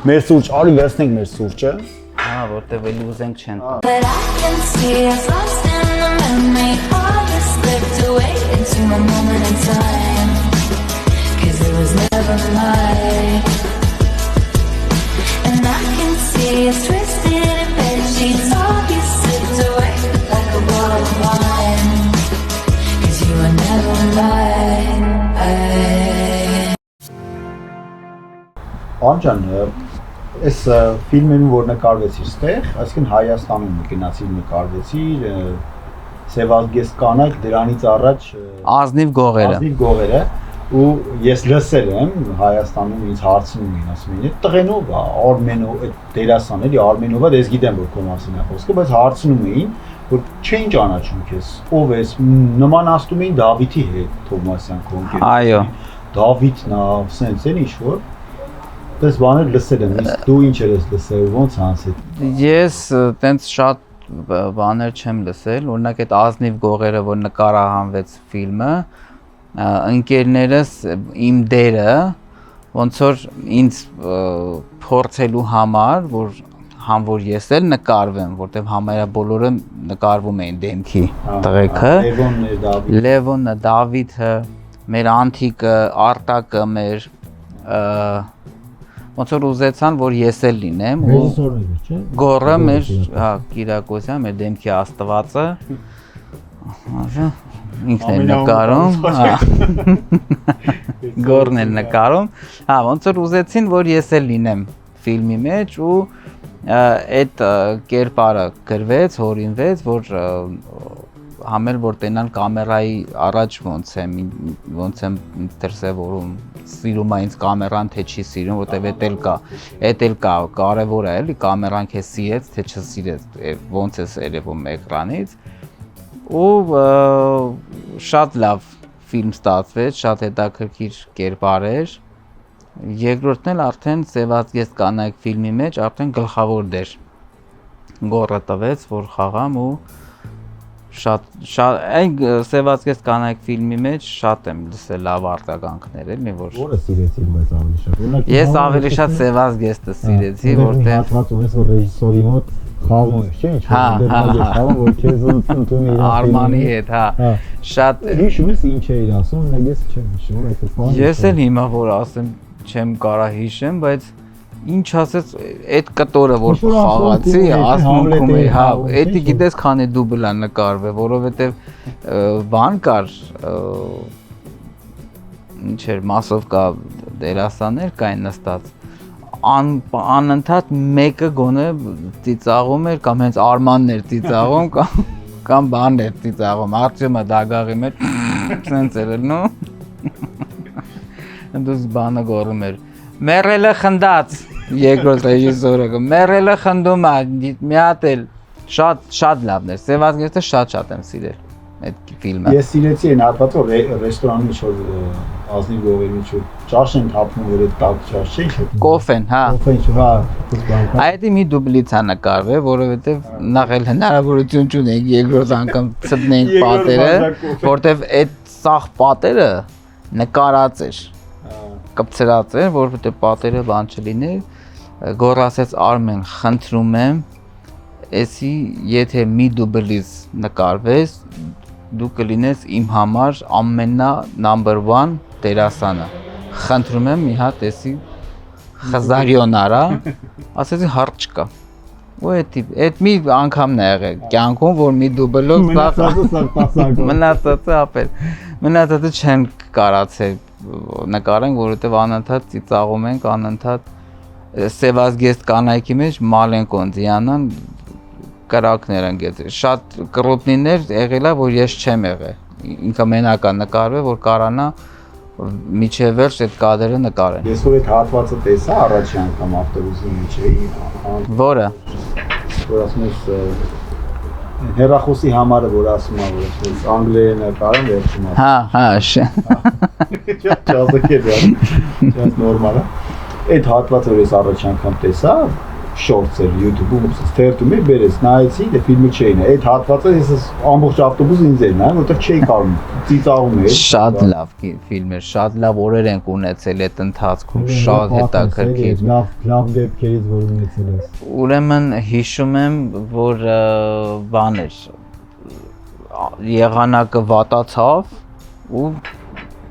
Speaker 1: մեր սուրճ, արի վերցնենք մեր սուրճը։
Speaker 2: Հա, որտեվ էլի ուզենք չեն։
Speaker 3: But I can see us lost in the memory. All this slipped away into a moment in time. 'Cause it was never mine. And I can see us twisted in bed sheets. All you slipped away like a bottle of wine. 'Cause you were never mine.
Speaker 1: Անջան, այս ֆիլմերում որ նկարվեցիր ստեղ, այսինքն Հայաստանում գնացիր նկարվեցիր, Սևազգես կանայք դրանից առաջ
Speaker 2: Ազնիվ գողերը։
Speaker 1: Ազնիվ գողերը ու ես լսել եմ Հայաստանում ինձ հարցնում էին, ասում էին, տղենով է, Արմենով, այդ դերասան էլի Արմենովը, ես գիտեմ որ քո մասին է խոսքը, բայց հարցնում էին, որ չէին ճանաչում քեզ, ով ես, նմանացնում էին Դավիթի հետ, Թովմասյան քո ընկերը։
Speaker 2: Այո։
Speaker 1: Դավիթն է, սենց էլ ինչ որ Պես բաներ լսել եմ, իսկ դու ինչ ես լսել, ո՞նց անցել։
Speaker 2: Ես տենց շատ բաներ չեմ լսել, օրինակ այդ Ազնիվ գողերը, որ նկարահանվեց ֆիլմը, ընկերներս իմ դերը ոնց որ ինձ փորձելու համար, որ համ որ ես էլ նկարվեմ, որտեվ համարյա բոլորը նկարվում էին դեմքի տղեկը, Լևոնը, Դավիթը, մեր Անթիկը, Արտակը, մեր ոնց որ ուզեցան, որ ես էլ լինեմ ու Գոռը մեր, հա, Կիրակոսյան, մեր դեմքի աստվածը, ինքն էլ նկարում, Գոռն էլ նկարում, հա, ոնց որ ուզեցին, որ ես էլ լինեմ ֆիլմի մեջ ու այդ կերպարը գրվեց, հորինվեց, որ համել որ տենան կամերայի առաջ ոնց եմ դրսևորում, սիրում է ինձ կամերան, թե չի սիրում, որտեվ էդ էլ կա, կարևոր է էլի, կամերան քեզ սիրեց, թե չսիրեց, ոնց է երևում էկրանից ու շատ լավ ֆիլմ ստացվեց, շատ հետաքրքիր կերպար էր Երկրորդն էլ արդեն Սևազգեստ կանայք ֆիլմի մեջ արդեն գլխավոր դեր Գոռը տվեց, որ խաղամ ու շատ այն Սևազգեստ կանայք ֆիլմի մեջ շատ եմ լսել լավ արտագանքներ էլի որ
Speaker 7: Որը սիրեցին բայց ավելի շատ։
Speaker 2: Ես ավելի շատ Սևազգեստը սիրեցի, որտեղ
Speaker 7: հատված ունես որ ռեժիսորի մոտ խաղում ես, չէ՞, խաղում որ քեզ ընդունում է
Speaker 2: Արմանի հետ, հա։ Շատ
Speaker 7: հիշում ես ինչ էիր ասում, մեկ ես չեմ հիշում, այդ բանը։
Speaker 2: Ես էլ հիմա որ ասեմ չեմ կարա հիշեմ, բայց ինչ ասեց այդ կտորը որ խաղացի, ասմունքում է, հա, էդի գիտես քանի դուբլ է նկարվել, որովհետև բան կար, ինչ էր, մասովկա դերասաններ կային նստած, անընդհատ մեկը գոնե ծիծաղում էր կամ հենց Արմանն էր ծիծաղում կամ բանն էր ծիծաղում, Արտյոմը դագաղի մեջ սենց էր նո Դուս բանը գոռում էր Մեռելը խնդած երկրորդ ռեժիսորը Մեռելը խնդում է մի հատ էլ շատ լավն էր Սևազգեստը շատ եմ սիրել այդ ֆիլմը
Speaker 1: Ես սիրեցի այն հատվածը ռեստորանի ինչ-որ ազնիվ գողերի ինչ-որ ճաշ են թափում որ այդ տակ ճաշ չէ
Speaker 2: Կոֆեն, հա
Speaker 1: հա
Speaker 2: Այդ մի դուբլից է նկարվել, որովհետև նախ էլ հնարավորություն չունենք երկրորդ անգամ ցտնենք պատերը, որովհետև այդ սաղ պատերը նկարած էր կպցրած էր, որովհետև պատերը բան չլիներ, Գոռ ասեց Արմեն, խնդրում եմ, էսի եթե մի դուբլից նկարվես, դու կլինես իմ համար ամենա number 1 դերասանը, խնդրում եմ մի հատ էսի խզարյոն արա, ասեցի հարց չկա, ու այդ մի անգամն է եղել, կյանքում, որ մի դուբլով մնացածը չեն կարացել նկարենք, որովհետև անընդհատ ծիծաղում ենք, անընդհատ Սևազգեստ կանայքի մեջ Մալենկոն, Դիանան կրակներ են գեցել, շատ կրոպնիներ եղել է, որ ես չեմ եղել, ինքը մենակ է նկարվել, որ կարանա միջև վերջ այդ կադրը նկարեն։
Speaker 1: Ես որ այդ հատվածը տեսա առաջի անգամ ավտոբուսի մեջ էի,
Speaker 2: Որը։
Speaker 1: Որ ասում ես հեռախոսի համարը որ ասում է որ ես անգլերեն նկարեմ վերջում ասում։
Speaker 2: Հա,
Speaker 1: Չասակեր ես նորմալ է։ Այդ հատվածը որ ես առաջի անգամ տեսա, շորտս էր YouTube-ում, ստերտում էր, բերեց, նայեցի, դե ֆիլմը չէին, այդ հատվածը ես ամբողջ ավտոբուսը ինձ էր նայում, որտեղ չէի կարում, ծիծաղում էր։
Speaker 2: Շատ լավ ֆիլմ էր, շատ լավ օրեր ենք ունեցել այդ ընթացքում, շատ հետաքրքիր։
Speaker 7: Լավ դեպքերից որ ունեցել ես։
Speaker 2: Ուրեմն հիշում եմ, որ բան էր, եղանակը վատացավ ու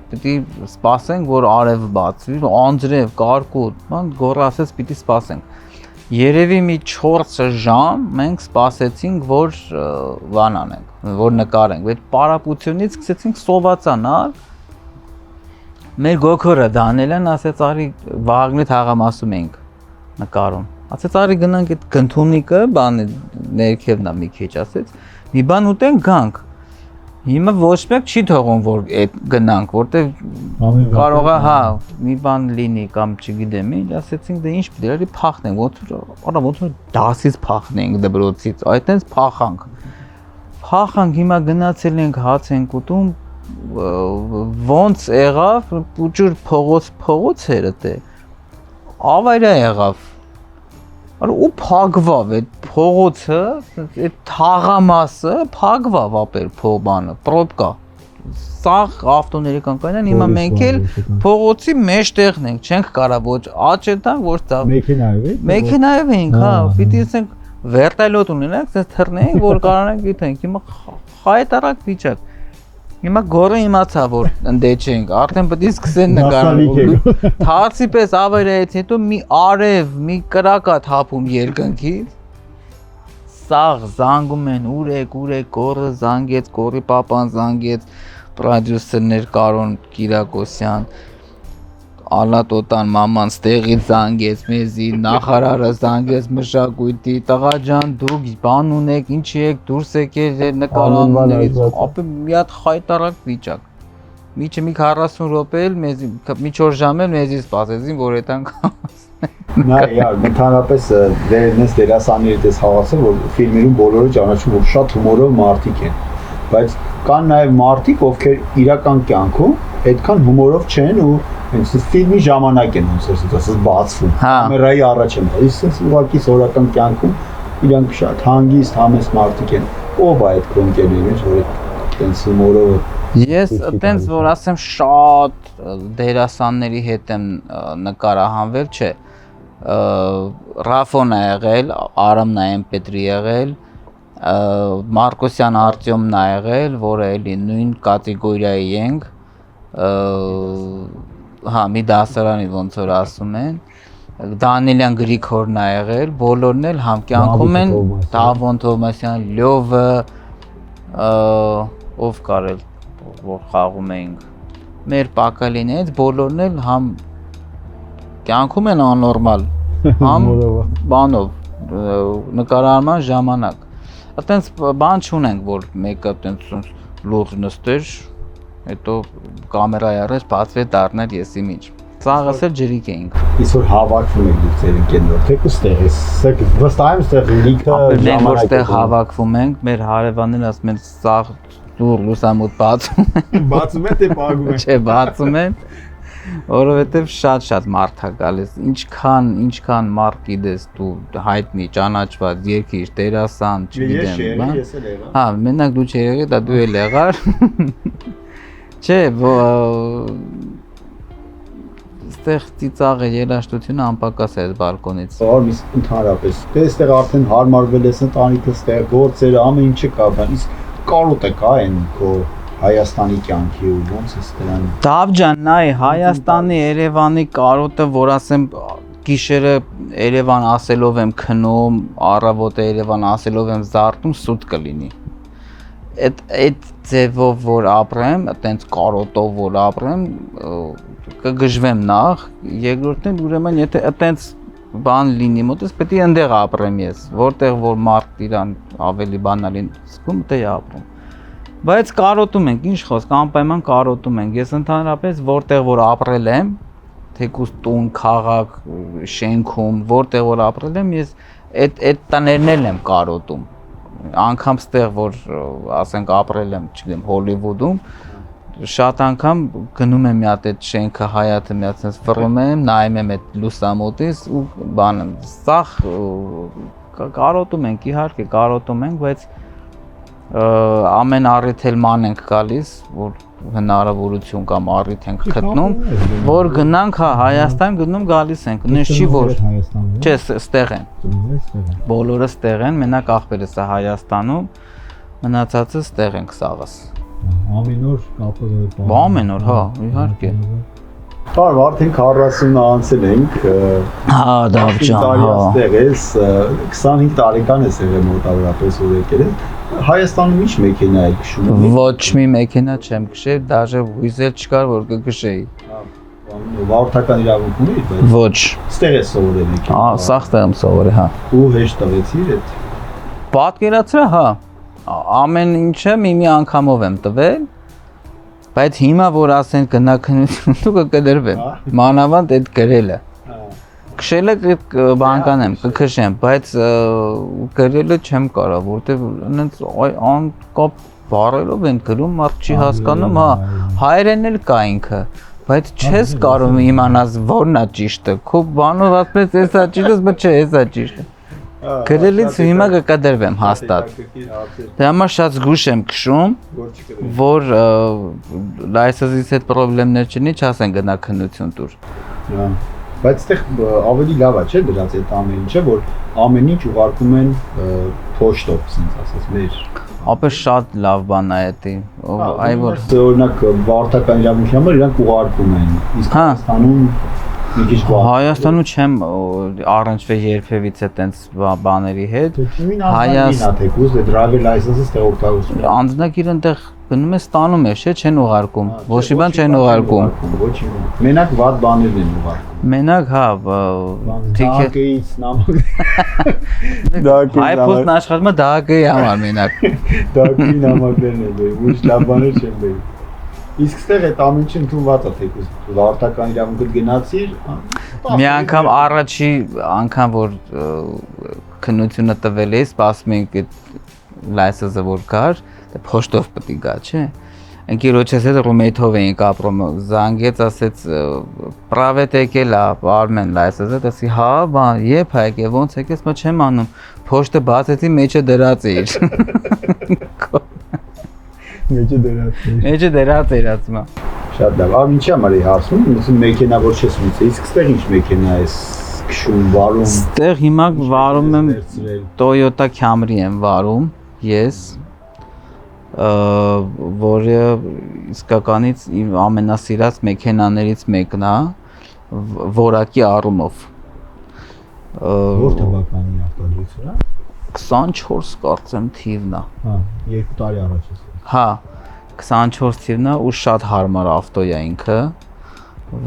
Speaker 2: պիտի սպասենք, որ արև բացվի, անձրև, կարկուտ, Գոռը ասեց պիտի սպասենք։ Երևի մի 4 ժամ մենք սպասեցինք, որ բան անենք, որ նկարենք, այդ պարապությունից սկսեցինք սովածանալ, մեր գոքորը Դանելյան ասեց արի վաղնի թաղամասում էինք նկարում, ասեց արի գնանք այդ գնդունիկը, բանը ներքևն է մի քիչ ասեց, մի բան ուտենք գանք, հիմա ոչ մեկ չի թողում, որ այդ գնանք, որտեղ կարող է, հա, մի բան լինի կամ չգիտեմ, ասեցինք դե ինչ պիտի արի փախնենք, ոնց որ դասից փախնենք դպրոցից, այդտենց փախանք, հիմա գնացել ենք հաց ենք ուտում, ոնց եղավ, ուջուր փողոց էր դե, ավայրա եղավ, ու փակվավ այդ փողոցը, այդ թաղամասը փակվավ ապեր փողբանը, պրոբկա, սաղ ավտոների կանգնան, հիմա մենք էլ փողոցի մեջտեղն ենք, չենք կարա ոչ աճ տանք, ոչ տա։ Մեքենայով ենք, հա, պիտի ասենք վերտալոտ ունենանք, ասես թռնենք, որ կարողանանք գտնենք։ Հիմա խայտարակ վիճակ։ Հիմա գորը իմացա, որ ընդե չենք, արդեն պետք է սկսեն նկարել։ Թարսի պես ավերայից հետո մի արև, մի կրակա թափում երկնքից։ Սաղ զանգում են, ուրեք, գորը զանգեց, գորի պապան զանգեց, պրոդյուսերներ Կարոն Կիրակոսյան, Ալատոտան մաման ստեղից զանգեց մեզի, նախարարը զանգեց մշակույթի, տղա ջան դուք բան ունեք, ինչի եք դուրս եկել նկարաններից, ապա մի հատ խայտարակ վիճակ։ Միչը մի 40 րոպե էլ մեզի, մի 4 ժամ էլ մեզի սպասեցին, որ այդան
Speaker 1: Նա իար ընդհանրապես դերնես դերասանների դες հավասար, որ ֆիլմերում բոլորը ճանաչում որ շատ հումորով մարդիկ են, բայց կան նաև մարդիկ, ովքեր իրական կյանքում այդքան հումորով չեն ու հենց ֆիլմի ժամանակ են ոնց ասած բացվում։ Կամերայի առաջ են, իսկ ուղղակի սովորական կյանքում իրանք շատ հանգիստ, համեստ մարդիկ են։ Ո՞վ է այդ կոնկերները, որ այդպես հումորով
Speaker 2: Ես այտենց որ ասեմ շատ դերասանների հետ եմ նկարահանվել, չէ։ Ռաֆոն է եղել, Արամն է Պետրի եղել, Մարկոսյան Արտյոմն է եղել, որը էլի նույն կատեգորիայի ենք, հա, մի դասարանի ոնց որ ասում են, Դանիելյան Գրիգորն է եղել, բոլորն էլ համ կյանքում են, Դավոն Թովմասյան, Լյովը, ով կարել, որ խաղում էինք, մեր պակալինից բոլորն էլ համ կյանքում են աննորմալ, համ բանով, նկարահանման ժամանակ։ Այտենց բան չունենք, որ մեկը այտենց լուրջ նստեր, հետո կամերայի առաջ բացվի դառներ եսի միջ։ Սաղս էլ ջրիկ էինք։
Speaker 1: Իսկ որ հավաքվում եք դուք ձեր ընկերներով, թե կստեղ է, վստահ եմ ստեղ լիքը
Speaker 2: ժամանակ։ Մենք որտեղ հավաքվում ենք, մեր հարևաններն ասում են սաղ դուր լուսամուտ բացում են։
Speaker 1: Բացում են թե պագում են։
Speaker 2: Չէ, բացում են, որովհետև շատ մարդ է գալիս։ Ինչքան մարդ գիտես դու հայտնի, ճանաչված, երգիչ, դերասան, չգիտեմ, բան։
Speaker 1: Ես էլ եղա։
Speaker 2: Հա, մենակ դու չեղի, դա դու էլ եղար։ Չէ, ստեղ ծիծաղը երաժշտությունը անպակաս է բալկոնից։
Speaker 1: Ո՞ր իսկ ընդհանրապես, դե այստեղ արդեն հարմարվել ես ընտանիքը, ստեղ գործերը, ամեն ինչը կա, բան, իսկ կարոտ է կա այն քո Հայաստանի կյանքի ու ոնց է դրան։
Speaker 2: Դավ ջան, նայ Հայաստանի Երևանի կարոտը, որ ասեմ գիշերը Երևան ասելով եմ քնում, առավոտը Երևան ասելով եմ զարթում, սուտ կլինի։ Այդ ձևով որ ապրեմ, այտենց կարոտով որ ապրեմ, կգժվեմ նախ, երկրորդն ուրեմն եթե այտենց բան լինի մոտս, պետք է այնտեղ ապրեմ ես, որտեղ որ մարդ իրան ավելի բանալին զգում, դե ապրեմ։ Բայց կարոտում ենք, ինչ խոսք, անպայման կարոտում ենք։ Ես ընդհանրապես որտեղ որ ապրել եմ, թեկուզ տուն, քաղաք, շենքում, որտեղ որ ապրել եմ, ես այդ տներն եմ կարոտում։ Անգամ ստեղ որ ասենք ապրել եմ, չգիտեմ, Հոլիվուդում, շատ անգամ գնում եմ մի հատ այդ շենքը Հայաթը մի հատ sense ֆռում եմ, նայում եմ այդ լուսամուտից ու բանը, սաղ կարոտում ենք, իհարկե կարոտում ենք, բայց ամեն առիթ էլ ման ենք գալիս, որ հնարավորություն կամ առիթ ենք գտնում, որ գնանք Հայաստան գնում գալիս ենք, նույնիսկ չի որ չէ, ստեղ են։ Բոլորը ստեղ են, մենակ աղբերս է Հայաստանում, մնացածը ստեղ ենք սաղս։
Speaker 7: Ամեն օր կապը
Speaker 2: Ամեն օր, հա, իհարկե։
Speaker 1: Բարդ արդեն 40 անցել ենք։
Speaker 2: Հա, դավ ջան, հա։
Speaker 1: Ստեղ ես 25 տարեկան ես եղել մոտավորապես որ եկել եմ։ Հայաստանում ի՞նչ մեքենա եք քշում։
Speaker 2: Ոչ մի մեքենա չեմ քշել, դաժե հույզել չկար որ կքշեի։
Speaker 1: Վարորդական իրավունք ունի՞ր, բայց
Speaker 2: Ոչ։
Speaker 1: ստեղ ես սովորել եք։
Speaker 2: Հա, սաղ տեղ եմ սովորել, հա։
Speaker 1: Ու հեշտ տվեցիր այդ։
Speaker 2: Պատկերացրա, հա։ Ամեն ինչը մի անգամով եմ տվել, բայց հիմա որ ասեն գնա քնություն, դու կկդրվեմ։ Մանավանդ այդ գրելը։ Քշելը բանկան եմ, կքշեմ, բայց գրելը չեմ կարա, որտեվ այնց անկապ բառերով են գրում, մարդ չի հասկանում, հա, հայերեն էլ կա ինքը, բայց չես կարող իմանաս որն է ճիշտը, քո բանով ասես էսա ճիշտ է, բայց չէ, էսա ճիշտ է։ Գրելից հիմա կկտրվեմ հաստատ։ Դրա համար շատ զգուշ եմ քշում, որ լայսենսից հետ խնդիրներ չունի, չասեն գնա քննություն տուր։
Speaker 1: Բայց այդտեղ ավելի լավ է, չէ՞ դրանց այդ ամեն ինչը, որ ամեն ինչ ուղարկում են փոստով, ասենց ասած, մեր
Speaker 2: Ապա շատ լավ բան է դա։ Այ որ
Speaker 1: օրինակ վարդական իրավունքի համար իրանք ուղարկում են։ Իսկ Հայաստանում մի քիչ բան։
Speaker 2: Հայաստանում չեմ առնչվել երբևիցե տենց բաների հետ։
Speaker 1: Հայաստանը թեկուզ driver license-ը ստեղ օգտագործում։
Speaker 2: Անձնակիր այնտեղ գնում է ստանում է, չէ՞, չեն ուղարկում։ Ոչի բան չեն ուղարկում։
Speaker 1: Ոչի բան։ Մենակ վատ բաներն են ուղարկում։
Speaker 2: Մենակ հա,
Speaker 1: դակեից նամակ։
Speaker 2: Հայ փոստն աշխատում է դակեի համար մենակ։
Speaker 1: Դակեի նամակներն են բերում, ոչ լավ բաներ չեն բերում։ Իսկ ստեղ այդ ամեն ինչը ընդունված է թեկուզ վարդական իրավունքդ գնացիր։
Speaker 2: Մի անգամ առաջի անգամ որ քննությունը տվել էի, սպասում ենք այդ լայսենսը որ կար, դե փոստով պետք է գա, չէ։ Ընկերոջս հետ ռումեյթով էինք ապրում, զանգեց, ասեց պրավետ եկել է, Արմեն լայսենսը, դասի հա, բան, երբ է եկել, ոնց եկես, մա չեմ անում, փոստը բացեցի, մեջը դրած էր։ Մեջը դրած էր ասում։
Speaker 1: Շատ լավ, արմ ինչի համար էի հարցնում, ուսում մեքենա որ չես ունեցել, իսկ ստեղ ինչ մեքենա ես քշում, վարում։
Speaker 2: Ստեղ հիմա վարում եմ Toyota Camry եմ վարում, ես որը իսկականից իմ ամենասիրած մեքենաներից մեկն է որակի առումով։
Speaker 1: Որ թվականի արտադրությունը։
Speaker 2: 24 կարծեմ թիվն է։
Speaker 1: Հա, 2 տարի առաջ ես։
Speaker 2: Հա, 24 թիվն է ու շատ հարմար ավտո է ինքը,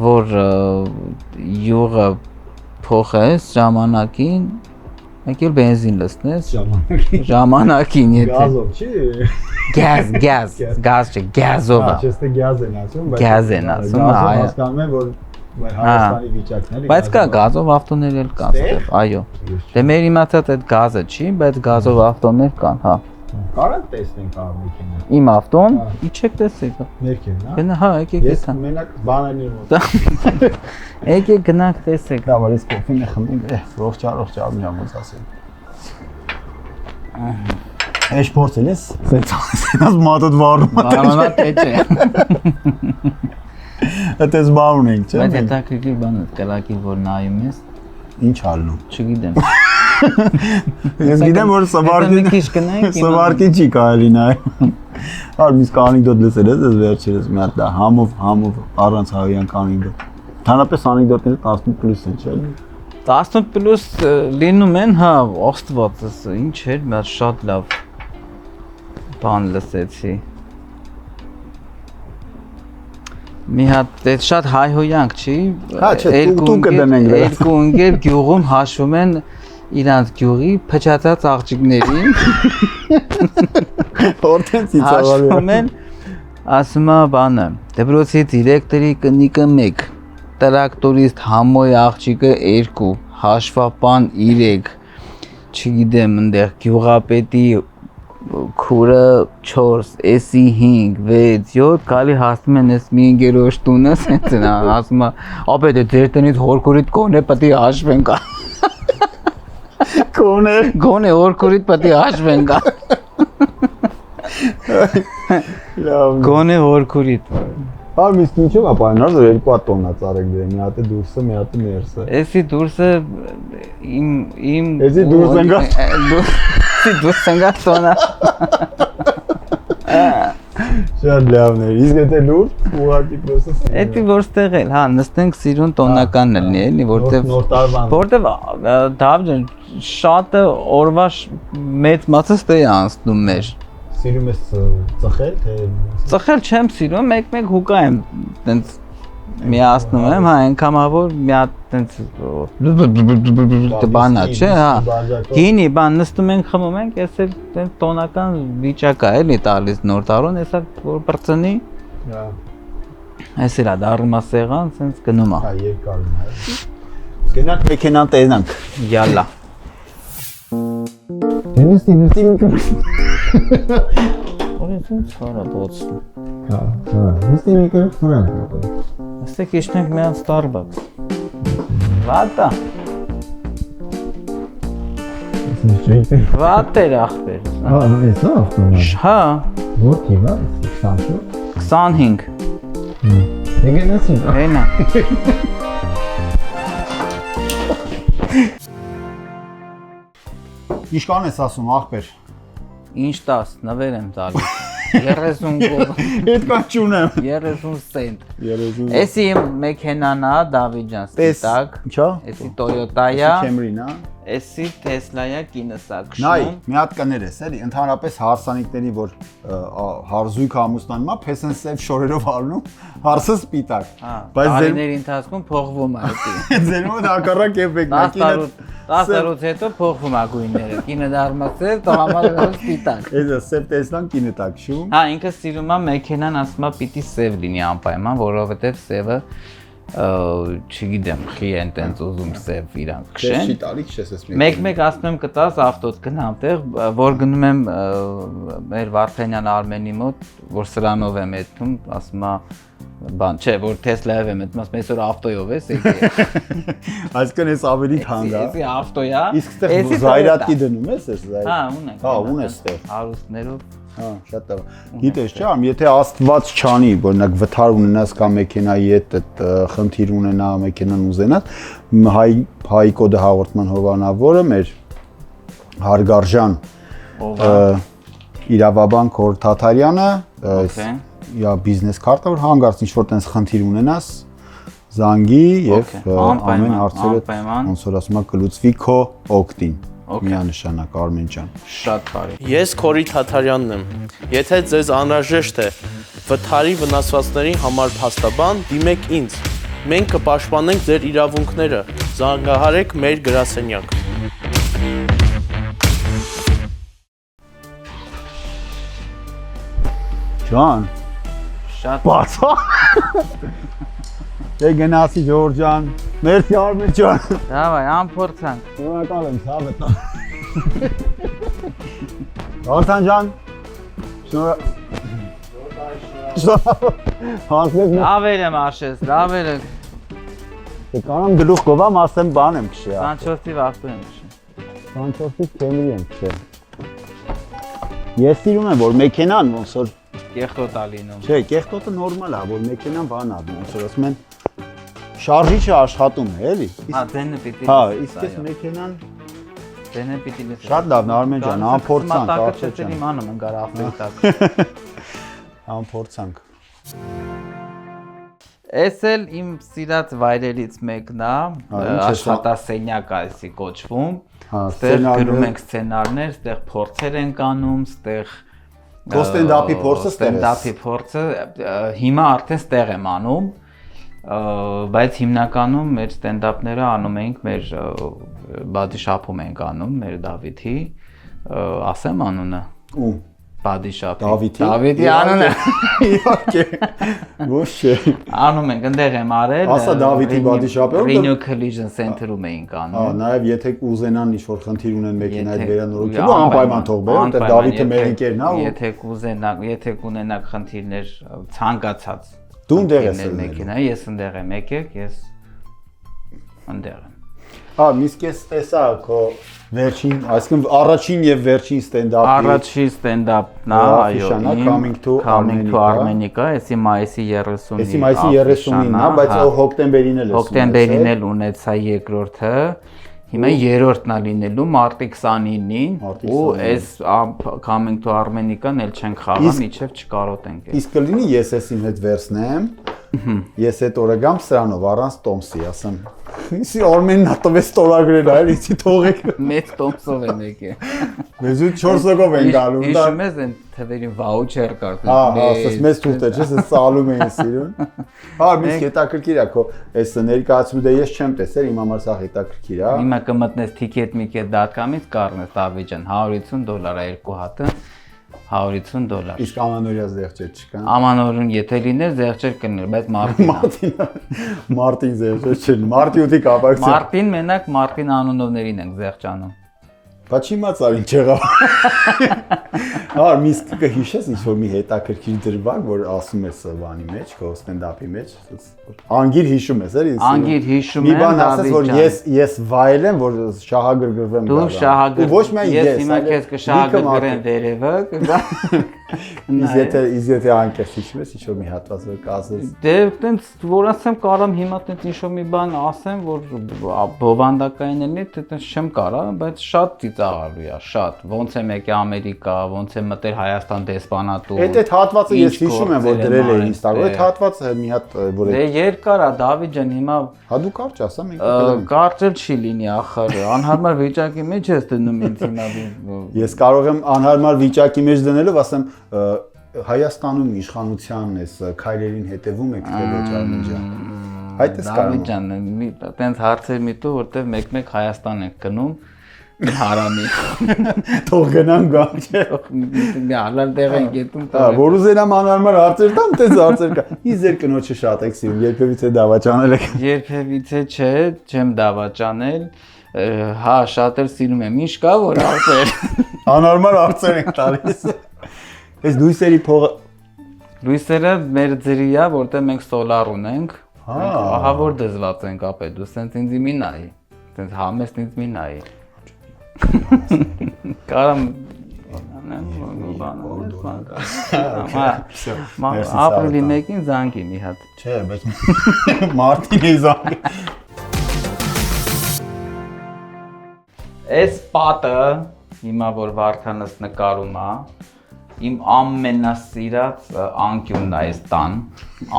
Speaker 2: որ յուղը փոխես ժամանակին եկել բենզին լցնես ժամանակին եթե
Speaker 1: գազով չի
Speaker 2: գազ չէ գազով է
Speaker 1: չէ գազ են ասում
Speaker 2: գազ են ասում
Speaker 1: հասկանում եմ որ Հայաստանի վիճակն էլի
Speaker 2: բայց կա գազով ավտոներ էլ կան այստեղ այո դե մեր իմացած այդ գազը չի բայց գազով ավտոներ կան հա
Speaker 1: կարան տեսնենք ահա մեքենա
Speaker 2: իմ ավտոն իջեք տեսեք
Speaker 1: ներքևն հա
Speaker 2: գնա հա եկեք
Speaker 1: ես
Speaker 2: տեսա
Speaker 1: մենակ բաների մոտ
Speaker 2: եկեք գնանք տեսեք
Speaker 1: դա որ ես կոֆին է խմում ողջ ամյամ ոնց ասեմ Էջ փորձել ես սենց մատդ վառում
Speaker 2: Բարոնա տեչե
Speaker 1: Այդպես բան ունենք չէ՞
Speaker 2: բայց հետաքրքիր բան է կրակի որ նայում ես
Speaker 1: ինչ ալնում
Speaker 2: չգիտեմ
Speaker 1: Ես գիտեմ որ սվարկին չի կարելի նայել Արմ իսկ անեկդոտ լսել ես վերջերս մի հատ դա համով առանց հավյան անեկդոտ Հանրապես անեկդոտները 18+ են չէ՞
Speaker 2: 18+ լինում են հա աստվածս ինչ էր մի հատ շատ լավ բան լսեցի Մի հատ այդ շատ հայհոյանք չի
Speaker 1: Հա չէ դու կդնենք
Speaker 2: երկու ընկեր գյուղում հաշվում են իրանց գյուղի փչացած աղջիկներին
Speaker 1: Որտենցից
Speaker 2: հաշվում են ասում է բանը դպրոցի դիրեկտորի կնիկը 1 տրակտորիստ համոյ աղջիկը 2 հաշվապան 3 չգիտեմ այնտեղ գյուղապետի քուրը 4 էսի 5 6 7 գալի հասնում են ես մի ընկերոջ տունը ասենց են ասում է ապա դե ձեր տնից հորքորիդ կոնե պետք է հաշվենք Գոնե օրքորիդ պետք է հաշվենք Գոնե օրքորիդ
Speaker 1: Համ իսկ ինչու՞ է պայմանար որ 2 տոննա ծարեք դե մի հատ է դուրսը մի հատ է ներսը
Speaker 2: Էսի դուրսը իմ
Speaker 1: Էսի դուրս ընկա
Speaker 2: դուրս ընկա տոննա
Speaker 1: Շատ լավն է իսկ եթե դուրս ուղղակի process
Speaker 2: Էդի որ ստեղել հա նստենք սիրուն տոնականն էլի էլի որտեվ դավջան շատը օրվա մեծ մասը ստե անցնում մեր
Speaker 1: Սիրում ես ծխել թե
Speaker 2: ծխել չեմ սիրում մեկ հուկա եմ տենց միացնում եմ հա այնքան որ մի հատ տենց բանա չէ հա գինի բան նստում ենք խմում ենք ես էլ տենց տոնական վիճակ է էլի տալիս նոր տարուն հեսա որ բրծնի
Speaker 1: հա
Speaker 2: այս էլա դառնում է սեղան տենց գնում է
Speaker 1: հա երկարում է գնանք մեքենան տեսնանք
Speaker 2: յալա
Speaker 7: Նստի
Speaker 2: Օրինք ցարա բոց
Speaker 7: Հա նստի մի կերպ ֆրանկ
Speaker 2: Աստեք իջնենք մի հատ Starbucks Վատա
Speaker 7: Ջեյ։
Speaker 2: Վատեր ախպեր։
Speaker 7: Էս է ավտոմատ։
Speaker 2: Հա,
Speaker 7: Որ թիվա 24։
Speaker 2: 25։
Speaker 7: Դեգենացին։
Speaker 2: Հենա։
Speaker 1: Ինչքան ես ասում ախպեր։
Speaker 2: Ինչ 10 նվեր եմ տալիս։ 30 գոլ։
Speaker 1: Այդքան չունեմ։
Speaker 2: 30 սենտ։
Speaker 1: 30։
Speaker 2: Էսի մեքենան է Դավիթ ջան, ստակ։
Speaker 1: Ինչա։
Speaker 2: Էսի Toyota-յա,
Speaker 1: Camry-ն է։
Speaker 2: էսի Tesla-յա կինս է
Speaker 1: Նայ,
Speaker 2: քշում։
Speaker 1: մի հատ կներես, էլի, ընդհանրապես հարսանիքների, որ հարզույք ամուսնանում է, փեսեն սև շորերով առնում, հարսը սպիտակ։ Բայց ձեր
Speaker 2: Տարիների ընթացքում փոխվում է էսի։
Speaker 1: ձեր մոտ հակառակ էֆեկտն է,
Speaker 2: 10 տարուց հետո փոխվում է գույները։ Կինը դառնում է սև, տղամարդը սպիտակ։
Speaker 1: Էսա սև տեսնան կինը տակ շում։
Speaker 2: Հա, ինքը սիրում է մեքենան, ասում է պիտի սև լինի անպայման, որովհետև սևը չգիտեմ, խի են տենց ուզում սև իրանք քշեն։
Speaker 1: Չի տալի քշես ես
Speaker 2: Մեկ-մեկ ասում եմ կտաս ավտոց գնամ տեղ, որ գնում եմ մեր Վարդանյան Արմենի մոտ, որ սրանով եմ եթում, ասում է բան, չէ, որ Tesla-ով եմ եթում, ասում եմ այսօր ավտոյով ես եկել։
Speaker 1: Այսինքն էս ավելի թանկ է։
Speaker 2: Էսի ավտոյա։
Speaker 1: Իսկ ստեղ զայրատի դնում ես էս զայր։
Speaker 2: Հա, ունենք։
Speaker 1: Հա, ունես ստեղ։
Speaker 2: Հարուստներով։
Speaker 1: Հա, շատ լավ։ Գիտես չէ, եթե Աստված չանի, օրինակ վթար ունենաս կամ մեքենայի հետ այդ խնդիր ունենա, մեքենան ուզենաս, հայ կոդը հաղորդման հովանավորը մեր հարգարժան իրավաբան Քոր Թաթարյանը, իա բիզնես քարտը, որ հանգարց ինչ որ տենց խնդիր ունենաս, զանգի եւ ամեն հարցերը ոնց որ ասում եմ կլուծվի քո օգտին։ Միանշանակ Արմեն ջան։
Speaker 2: Շատ բարի։
Speaker 4: Ես Քորի Թաթարյանն եմ։ Եթե ձեզ անհրաժեշտ է վթարի վնասվածքների համար փաստաբան, դիմեք ինձ։ Մենք կպաշտպանենք ձեր իրավունքները։ Զանգահարեք մեր գրասենյակ։
Speaker 1: Ջան,
Speaker 2: Շատ
Speaker 1: բացա։ Դե գնացի Ջորջ ջան։ Մերսի Արմեն ջան։
Speaker 2: Դավայ, ամփորձանք։
Speaker 1: Շնորհակալ եմ, ցավետա։ Արտան ջան։ Հասնեք
Speaker 2: Լավեր եմ աշես, լավեր եմ։
Speaker 1: Կանամ գլուխ գովամ, ասեմ բան եմ քշի։
Speaker 2: 24-ի վախտու եմ քշում։
Speaker 1: 24-ի Camry եմ քշել։ Ես սիրում եմ, որ մեքենան ոնց որ
Speaker 2: Կեղտոտ է լինում։
Speaker 1: չէ, կեղտոտը նորմալ է, որ մեքենան բան է, ոնց որ ասում են շարժիչը աշխատում է, էլի։
Speaker 2: Հա, դենը պիտի։
Speaker 1: Հա, իսկ էս մեքենան
Speaker 2: դենը պիտի լսի։
Speaker 1: շատ լավն է Արմեն ջան, անփորձանք,
Speaker 2: Արտաք չեմ իմանում ընկար ավտոյի
Speaker 1: անփորձանք։
Speaker 2: Էս էլ իմ սիրած վայրերից մեկն է, աշխատասենյակ է էսի կոչվում։ Ստեղ գրում ենք սցենարներ, ստեղ փորձեր ենք անում, ստեղ
Speaker 1: Քո ստենդափի փորձը ստեղ է։
Speaker 2: Ստենդափի փորձը հիմա արդեն ստեղ եմ անում, բայց հիմնականում մեր ստենդափները անում ենք մեր բադիշափում ենք անում, մեր Դավիթի, ասեմ անունը։
Speaker 1: Ու
Speaker 2: Բադիշափի։
Speaker 1: Դավիթի
Speaker 2: անունը։
Speaker 1: Իհարկե։ Ոչ չէ։
Speaker 2: Անում ենք, ընդեղ եմ արել։
Speaker 1: Ասա Դավիթի բադիշափը։
Speaker 2: Renew Collision Center-ում էինք
Speaker 1: Հա,
Speaker 2: անում։
Speaker 1: նաև եթե կուզենան ինչ-որ խնդիր ունեն մեքենայի վերանորոգելու, անպայման թող բերեն, որտեղ Դավիթը մեր ընկերն է ու
Speaker 2: Եթե կունենաք խնդիրներ ցանկացած։
Speaker 1: Դու ընդեղ ես
Speaker 2: ելնել մեքենայի, ես ընդեղ եմ եկեք, ես ընդեղ եմ։
Speaker 1: Հա, իսկ ես տեսա քո վերջին, այսինքն առաջին եւ վերջին ստենդափի։
Speaker 2: Առաջին ստենդափն է, այո,
Speaker 1: Coming to
Speaker 2: Armenica, էսի մայիսի 30-ին։
Speaker 1: Էսի մայիսի 30-ին է, բայց հոկտեմբերին էլ է։
Speaker 2: Հոկտեմբերին էլ ունեցա երկրորդը։ Հիմա երրորդն է լինելու մարտի 29-ին ու այս Coming to Armenica-ն էլ չենք խաղա, միջև չկարոտենք։
Speaker 1: Իսկ կլինի ես ես իմ հետ վերցնեմ։ Ես այդ օրը գամ սրանով առանց տոմսի, ասեմ։ Իսի Արմենն ատվես ստորագրել այլ իցի թողեք։
Speaker 2: Մեծ տոմսով եմ եկել։
Speaker 1: Մեզ ու 4-ով են գալու։
Speaker 2: Հիշում ես այն թվերին վաուչեր կար։
Speaker 1: Հա, ասես մեզ թուղթ է, չէ՞, սալում էին սիրուն։ Հա, իսկ հետաքրքիր է քո այս ներկայացումը դե ես չեմ տեսել, իմ համար սա հետաքրքիր է։
Speaker 2: Հիմա կմտնես ticketmicket.com-ից կառնես Դավիթ ջան, $150 է երկու հատը։ $150։
Speaker 1: Իսկ ամանորյա զեղչեր չկան։
Speaker 2: Ամանորուն եթե լիներ զեղչեր կներ, բայց
Speaker 1: Մարտին զեղչեր չեն։ Մարտի 8-ի կապակցությամբ։
Speaker 2: Մարտին մենակ Մարտին անունովներին ենք զեղչանում։
Speaker 1: Բայց իմացար ինչ եղավ։ Հա, իսկ կհիշես ինչ-որ մի հետաքրքիր դրվագ, որ ասում ես բանի մեջ, քո ստենդափի մեջ, անգիր հիշում ես, էլի։
Speaker 2: Անգիր հիշում
Speaker 1: Մի
Speaker 2: եմ,
Speaker 1: բան ասես, որ ես վայելեմ, որ շահագրգռվեմ
Speaker 2: Դու շահագրգռ։
Speaker 1: Ոչ միայն ես,
Speaker 2: հիմա քեզ կշահագրգռեմ վերևը,
Speaker 1: Իսկ եթե անկեղծ հիշում ես, ինչ-որ մի հատված որ կասես։
Speaker 2: Դե տենց որ ասեմ կարամ հիմա տենց ինչ-որ մի բան ասեմ, որ բովանդակային լինի, տենց չեմ կարա, բայց շատ ծիծաղալու է, շատ։ Ոնց եմ եկել Ամերիկա, ոնց եմ մտել Հայաստան դեսպանատուն։
Speaker 1: Այդ հատվածը ես հիշում եմ, որ դրել էի Instagram-ում, այդ հատվածը մի հատ որ
Speaker 2: Դե երկար է, Դավիթ ջան, հիմա
Speaker 1: հա դու կարճ ասա, մենք կգնանք։
Speaker 2: կարճել չի լինի ախր, անհարմար վիճակի մեջ ես դնում ինձ հիմա։
Speaker 1: Ես կարող եմ անհարմար վիճակի մեջ դնելով ասեմ Հայաստանում իշխանության էս քայլերին հետևում եք թե ոչ Արմեն ջան։ Այդ էս կարող։
Speaker 2: Դավիթ ջան, տենց հարցեր մի տու, որտեվ մեկ-մեկ Հայաստան ենք գնում հարամի։
Speaker 1: Թող գնամ գամ չէ։
Speaker 2: Մի ալալ տեղ ենք գետում
Speaker 1: Հա, որ ուզենամ անհարմար հարցեր տամ, տես հարցեր կա։ Իսկ ձեր կնոջը շատ եք սիրում, երբևիցե դավաճանել եք։
Speaker 2: Երբևիցե չէ, չեմ դավաճանել։ Հա, շատ էլ սիրում եմ։ Ինչ կա որ հարցեր։
Speaker 1: Անհարմար հարցեր ենք տալիս։ Այս լույսերի փողը
Speaker 2: Լույսերը մեր ձրի է, որտեղ մենք սոլար ունենք։
Speaker 1: Հա։
Speaker 2: Ահա որ դզված ենք ապե, դու սենց ինձ մի նայի։ Սենց համեստ ինձ մի նայի։ Կարամ ապրիլի 1-ին զանգի մի հատ։
Speaker 1: չէ, բայց մարտին է զանգ։
Speaker 2: Այս պատը հիմա որ Վարդանս նկարում է, իմ ամենասիրած անկյունն է այս տան,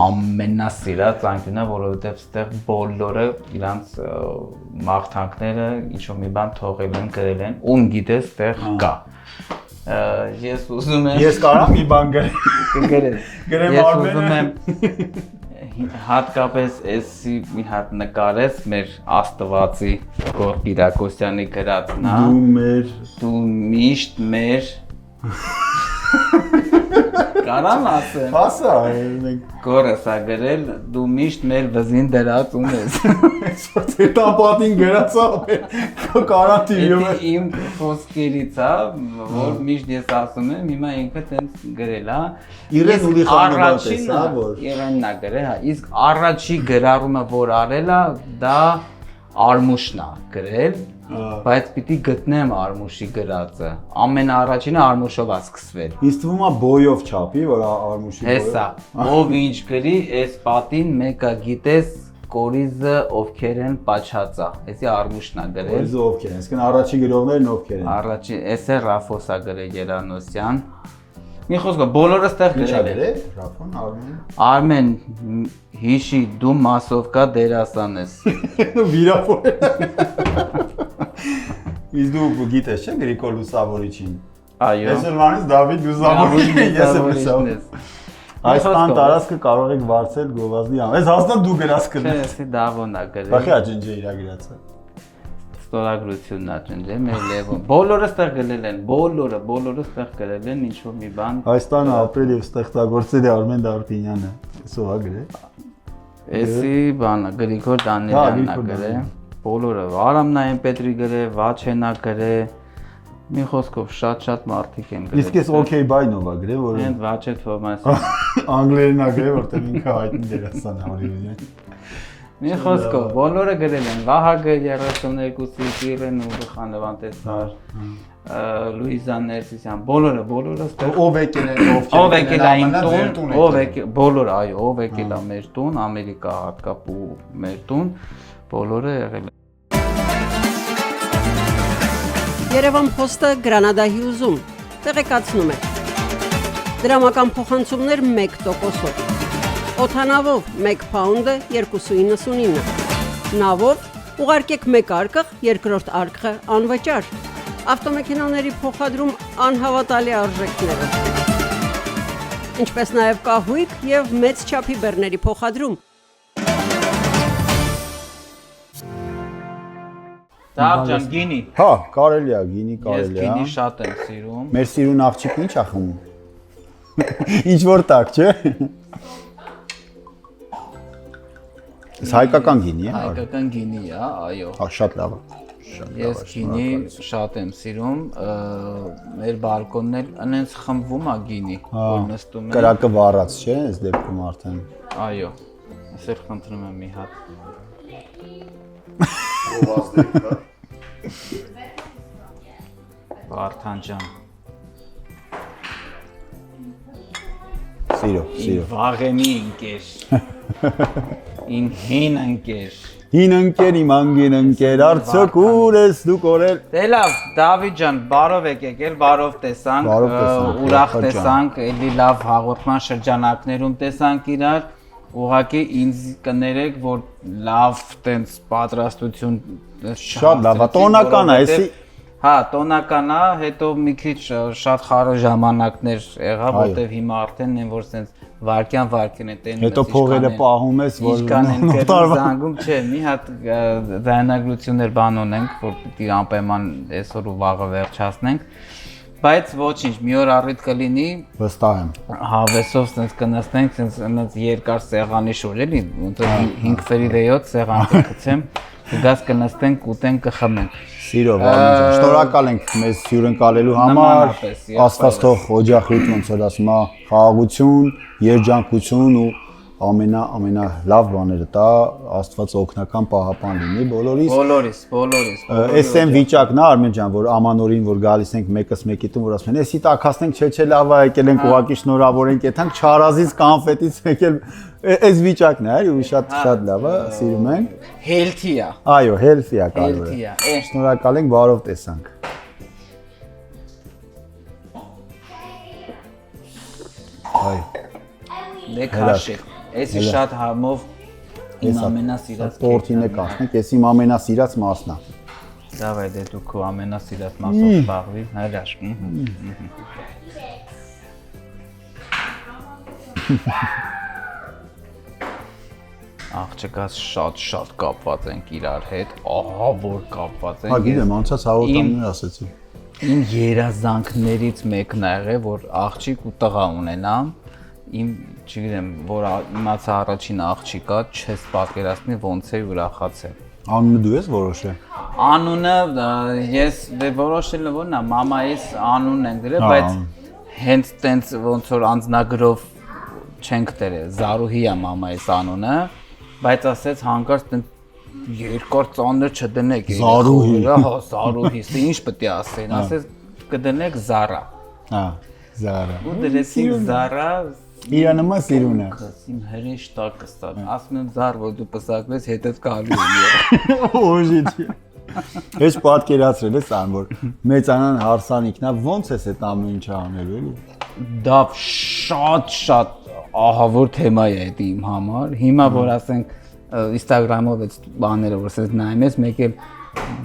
Speaker 2: ամենասիրած անկյունը, որովհետև ստեղ բոլորը իրանց մաղթանքները ինչ-որ մի բան թողել են, գրել են, ում գիտես ստեղ կա։ Ես ուզում եմ
Speaker 1: Ես կարամ մի բան գրեմ։ Գրեմ
Speaker 2: Ես
Speaker 1: Արմենը։
Speaker 2: ուզում եմ հատկապես էսի մի հատ նկարես մեր Աստվածի Գորգ Կիրակոսյանի գրածն է։ Դու միշտ մեր Կարամ ասեմ։
Speaker 1: Ասա, մենք
Speaker 2: Գորս ա գրել, դու միշտ մեր վզին դրած ունես։
Speaker 1: Այսօր տապատին գրածա, կարանտինում է։
Speaker 2: Իմ խոսքերից է, որ միշտ ես ասում եմ, հիմա ինքը տենց գրել է։
Speaker 1: Իրեն ուրի խանավանտես, հա, որ։
Speaker 2: Իրենն է գրել, հա, իսկ առաջի գրառումը, որ արել է, դա Արմուշն է գրել, բայց պիտի գտնեմ Արմուշի գրածը։ Ամենաառաջինը Արմուշով է սկսվել։
Speaker 1: Ինձ թվում է բոյով չափի, որ Արմուշի բոյով։
Speaker 2: Հեսա, ով ինչ գրի, այս պատին մեկը գիտես կորիզը ովքեր են պաչածա։ Էսի Արմուշն է գրել։
Speaker 1: Կորիզը ովքեր են, այսինքն առաջի գրողներն ովքեր են։
Speaker 2: Առաջի, էս է Ռաֆոս է գրել Երանոսյան։ Մի խոսքով բոլորը ստեղ գրել են։
Speaker 1: Ռաֆոն, Արմեն։
Speaker 2: Արմեն, հիշի, դու մասովկա դերասան ես։
Speaker 1: Վիրապոր։ Իսկ դու գիտես չէ Գրիգոր Լուսավորիչին։
Speaker 2: Այո։
Speaker 1: Այսօրվանից Դավիթ Լուսավորիչն է, ես եմ լուսավոր։ Այս տան տարածքը կարող եք վարձել գովազդի համար։ Այս հաստատ դու գրած
Speaker 2: Չէ,
Speaker 1: կնես։
Speaker 2: էսի Դավոն է գրել։
Speaker 1: Բախի աջնջե իրա գրածը։
Speaker 2: Ստորագրությունն աջնջե մեր Լևոն։ Բոլորը ստեղ գրել են, բոլորը ստեղ գրել են ինչ-որ մի բան։
Speaker 1: Այս տանը ապրել եւ ստեղծագործել է Արմեն Դարբինյանը։ Այսօր ա գրել։
Speaker 2: Էսի բանը Գրիգոր Դանիելյանն է գրել։ Բոլորը Արամ Նայենպետրի գրել, Վաչենա գրել։ Մի խոսքով շատ մարդիկ են գրել։
Speaker 1: Իսկ ես OK Բայնով ա գրել, որը
Speaker 2: Են Վաչե Թոմասը։
Speaker 1: անգլերեն ա գրել, որտեղ ինքը հայտնի դերասան է Հոլիվուդյան։
Speaker 2: Մի խոսքով բոլորը գրել են Վահագը 32-ի Կիրեն ու Խանավանտեսար, Լուիզա Ներսիսյան, բոլորը ստեղ
Speaker 1: Ով եկել է, ով
Speaker 2: եկել է իմ տուն, ով եկել, բոլորը, այո, ով եկել է մեր տուն, Ամերիկա հատկապու մեր տուն, բոլորը եղել են։
Speaker 5: Երևան Փոստը Գրանադայի ուզում տեղեկացնում է։ Դրամական փոխանցումներ 1%-ով։ Օթանավով 1 պաունդը 2.99։ Նավով ուղարկեք 1 արկղ, երկրորդ արկղը անվճար։ Ավտոմեքենաների փոխադրում անհավատալի արժեքները։ Ինչպես նաև կահույք եւ մեծ չափի բեռների փոխադրում։
Speaker 2: Դավջան գինի։
Speaker 1: Հա, կարելի է, գինի
Speaker 2: Ես
Speaker 1: կարելի է։
Speaker 2: գինի շատ եմ սիրում։
Speaker 1: Մեր սիրուն աղջիկն ինչ ա խմում։ Ինչ որ տակ, չէ։ Այս հայկական գինի է։
Speaker 2: Հայկական գինի է, այո։
Speaker 1: Հա, շատ լավ է։
Speaker 2: Ես գինի շատ եմ սիրում, մեր բալկոնն էլ այնց խմբվում է գինի, որ նստում են։
Speaker 1: Կրակը վառած չէ, այս դեպքում արդեն։
Speaker 2: Այո, ասել խնդրում եմ մի հատ։ Վարդան ջան։
Speaker 1: Սիրո։
Speaker 2: Վաղեմի ընկեր։ Իմ հին ընկեր։
Speaker 1: Հին ընկեր, իմ անգին ընկեր, արդյոք ուր ես դու կորել։
Speaker 2: Դե լավ, Դավիթ ջան, բարով եք եկել, բարով տեսանք, ուրախ տեսանք, էլի լավ հաղորդման շրջանակներում տեսանք իրար, ուղղակի ինձ կներեք, որ լավ տենց պատրաստություն
Speaker 1: Շատ լավ, տոնական է, էսի
Speaker 2: Հա, տոնական է, հետո մի քիչ շատ խառը ժամանակներ եղա, որտեվ հիմա արդեն են որ սենց վարկյան է տենում
Speaker 1: հետո փողերը պահում ես, որ
Speaker 2: զանգում չէ, մի հատ դայնագրություններ բան ունենք, որ պիտի անպայման այսօր ու վաղը վերջացնենք, բայց ոչինչ, մի օր առիթ կլինի,
Speaker 1: վստահ եմ,
Speaker 2: հավեսով սենց կնստենք, սենց երկար սեղանի շուր էլի, 5-6 սեղան կգցեմ, կգաս կնստենք, կուտենք, կխմենք։
Speaker 1: Սիրո, Վարդան ջան, շնորհակալ ենք մեզ հյուրընկալելու համար, Աստված թող օջախիդ ոնց որ ասում է, խաղաղություն, երջանկություն ու ամենալավ բաները տա, Աստված օգնական պահապան լինի բոլորիս։
Speaker 2: Բոլորիս։
Speaker 1: Այս այն վիճակն է Արմեն ջան, որ ամանորին որ գալիս ենք մեկս մեկիտում, որ ասում են, «Էսի տակասնենք, չէ, լավ է, եկել ենք ուղակի շնորհավորենք, եթանք չարազից կանֆետից եկել»։ Այս վիճակն է, ու շատ լավ է, սիրում ենք։
Speaker 2: Healthy է։
Speaker 1: Այո, healthy է կարևորը։ Շնորհակալ ենք, բարով տեսանք։ Այ։
Speaker 2: Դե քաշի։ Էսի շատ համով իմ ամենասիրած
Speaker 1: տորտինը կասնենք, էս իմ ամենասիրած մասն է։
Speaker 2: Դավայ դե դու քո ամենասիրած մասով զբաղվի, հրաշ։ Աղջկաս շատ կապված ենք իրար հետ, ահա որ կապված ենք։
Speaker 1: Հա գիտեմ, անցած հաղորդումներ ասեցի։
Speaker 2: Իմ երազանքներից մեկն ա եղել, որ աղջիկ ու տղա ունենամ, իմ, չգիտեմ, որ իմացա առաջին աղջիկա, չես պատկերացնի ոնց է ուրախացել։
Speaker 1: Անունը դու ես որոշել։
Speaker 2: Անունը ես որոշելը որն է, մամայիս անունն են գրել, բայց հենց տենց ոնց որ անձնագրով չենք դրել, Զարուհի է մամայիս անունը, բայց ասեց հանկարծ տենց երկար ծանր չդնեք
Speaker 1: Զարուհի։
Speaker 2: Հա, Զարուհի, սա ինչ պետք է ասեն, ասեց կդնեք Զարա։
Speaker 1: Հա, Զարա։
Speaker 2: Ու դրեցինք Զարա,
Speaker 1: Իրա նման սիրուն է։
Speaker 2: իմ հրեշ տակը ստա։ Ասում եմ Զար, որ դու պսակվես, հետդ գալու եմ։
Speaker 1: Օժիտ։ Ես պատկերացրել ես ան որ մեծանան հարսանիքն է, ոնց էս այդ ամեն ինչը անելու էլի։
Speaker 2: Դա շատ ահավոր թեմա է դա իմ համար։ Հիմա որ ասենք Instagram-ով այդ բաները որ ասես նայում ես, մեկ էլ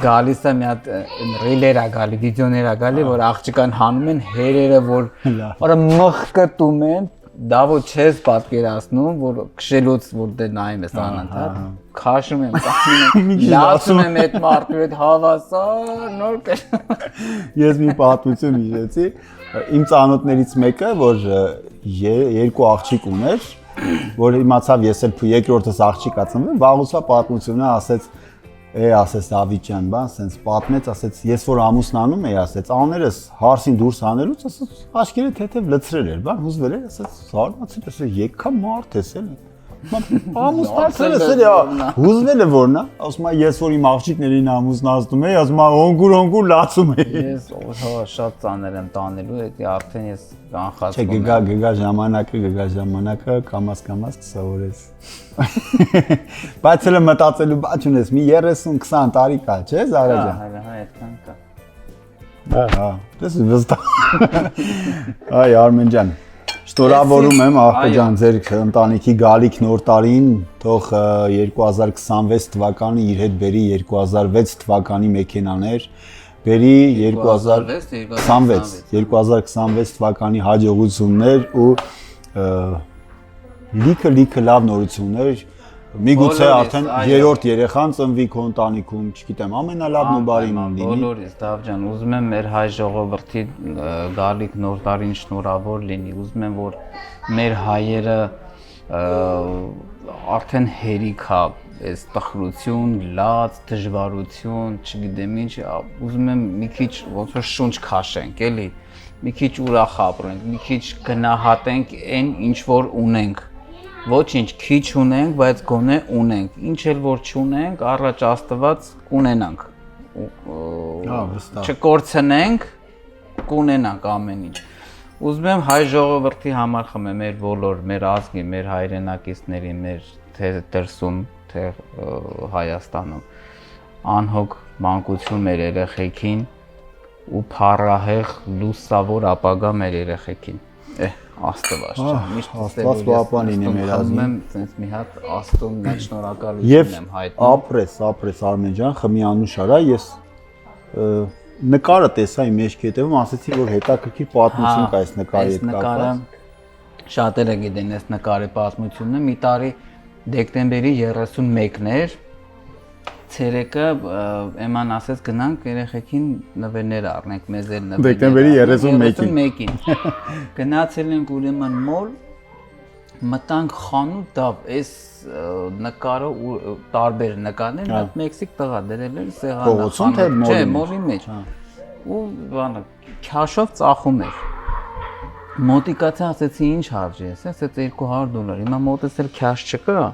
Speaker 2: գալիս է մի հատ ռիլեր է գալի, վիդեոներ է գալի, որ աղջկան հանում են հերերը, որ մխկտում են, դա որ չես պատկերացնում, որ քշելուց որ դե նայում ես անընդհատ, քաշում եմ, լացում եմ այդ մարդու հետ հավասար, նոր կեր։
Speaker 1: Ես մի պատմություն հիշեցի, իմ ծանոթներից մեկը, որ երկու աղջիկ ուներ, որ իմացավ ես էլ երկրորդս աղջիկ ածնվում, վաղուցա պատմությունը ասեց ասեց Դավիթ ջան, բան, սենց պատմեց, ասեց, ես որ ամուսնանում էի, ասեց, աններս հարսին դուրս հանելուց, ասեց, աչքերը թեթև լցրել էր, բան, հուզվել էր, ասեց, զարմացել, ասեց, եկա մարդ ես էլ։ Ամուսնացել ես էլի, հուզվել է որն է, ասում է, ես որ իմ աղջիկներին ամուսնացնում էի, ասում է, օնգուր լացում էի։
Speaker 2: Ես շատ ծանր եմ տանելու, դա արդեն ես կանխացնում
Speaker 1: եմ։ Չէ, գգա ժամանակը, կամաց կսովորես։ Բայց էլ մտածելու բաց ունես, մի 30-20 տարի կա, չէ, Զարա ջան։
Speaker 2: Հա, այդքան կա։
Speaker 1: Հա, դες վստահ։ Այ Արմեն ջան, շնորհավորում եմ աղջիկ ջան ձեր ընտանիքի գալիք նոր տարին, թող 2026 թվականը իր հետ բերի 2006 թվականի մեքենաներ, բերի 2026 թվականի հաջողություններ ու լիքը լավ նորություններ, միգուցե արդեն երրորդ երեխան ծնվի քո ընտանիքում, չգիտեմ, ամենալավն ու բարին լինի։
Speaker 2: Բոլորից, Դավ ջան, ուզում եմ մեր հայ ժողովրդի գալիք նոր տարին շնորհավոր լինի, ուզում եմ որ մեր հայերը արդեն հերիք է, այս տխրություն, լաց, դժվարություն, չգիտեմ ինչ, ուզում եմ մի քիչ ոնց որ շունչ քաշենք, էլի, մի քիչ ուրախ ապրենք, մի քիչ գնահատենք այն ինչ որ ունենք։ Ոչինչ քիչ ունենք, բայց գոնե ունենք։ Ինչ էլ որ չունենք, առաջ Աստված կունենանք։ Չկորցնենք, կունենանք ամեն ինչ։ Ուզում եմ հայ ժողովրդի համար խմեմ մեր բոլոր, մեր ազգի, մեր հայրենակիցների, մեր թե դրսում, թե Հայաստանում անհոգ մանկություն մեր երեխեքին ու փառահեղ լուսավոր ապագա մեր երեխեքին։ Աստված չէ, միշտ
Speaker 1: Աստված պահպանին մեր ազգին։
Speaker 2: Եմ sense մի հատ Աստծուն մեծ շնորհակալություն եմ հայտնում։
Speaker 1: Ապրես Արմեն ջան, խմի անուշարա, ես նկարը տեսա իմ մեջքի հետևում, ասացի որ հետաքրքիր պատմություն կա այս նկարի հետ կապված։
Speaker 2: Շատերը գիտեն այս նկարի պատմությունը, մի տարի դեկտեմբերի 31-ն էր, ցերեկը Էման ասեց գնանք երեխեքին նվերներ առնենք, մեզ էլ նվերներ։
Speaker 1: Դեկտեմբերի 31-ին։
Speaker 2: Գնացել ենք ուրեմն մոլ, մտանք խանութ, այս նկարը տարբեր նկարներ, մի մեքսիկ տղա դրել էր սեղանը։
Speaker 1: Փողոցում թե մոլի։
Speaker 2: Չէ, մոլի մեջ։ Ու բանը քաշով ծախում էր։ Մոտիկացա ասեցի ինչ հարժի է, ասեց $200։ Հիմա մոտս էլ քաշ չկա։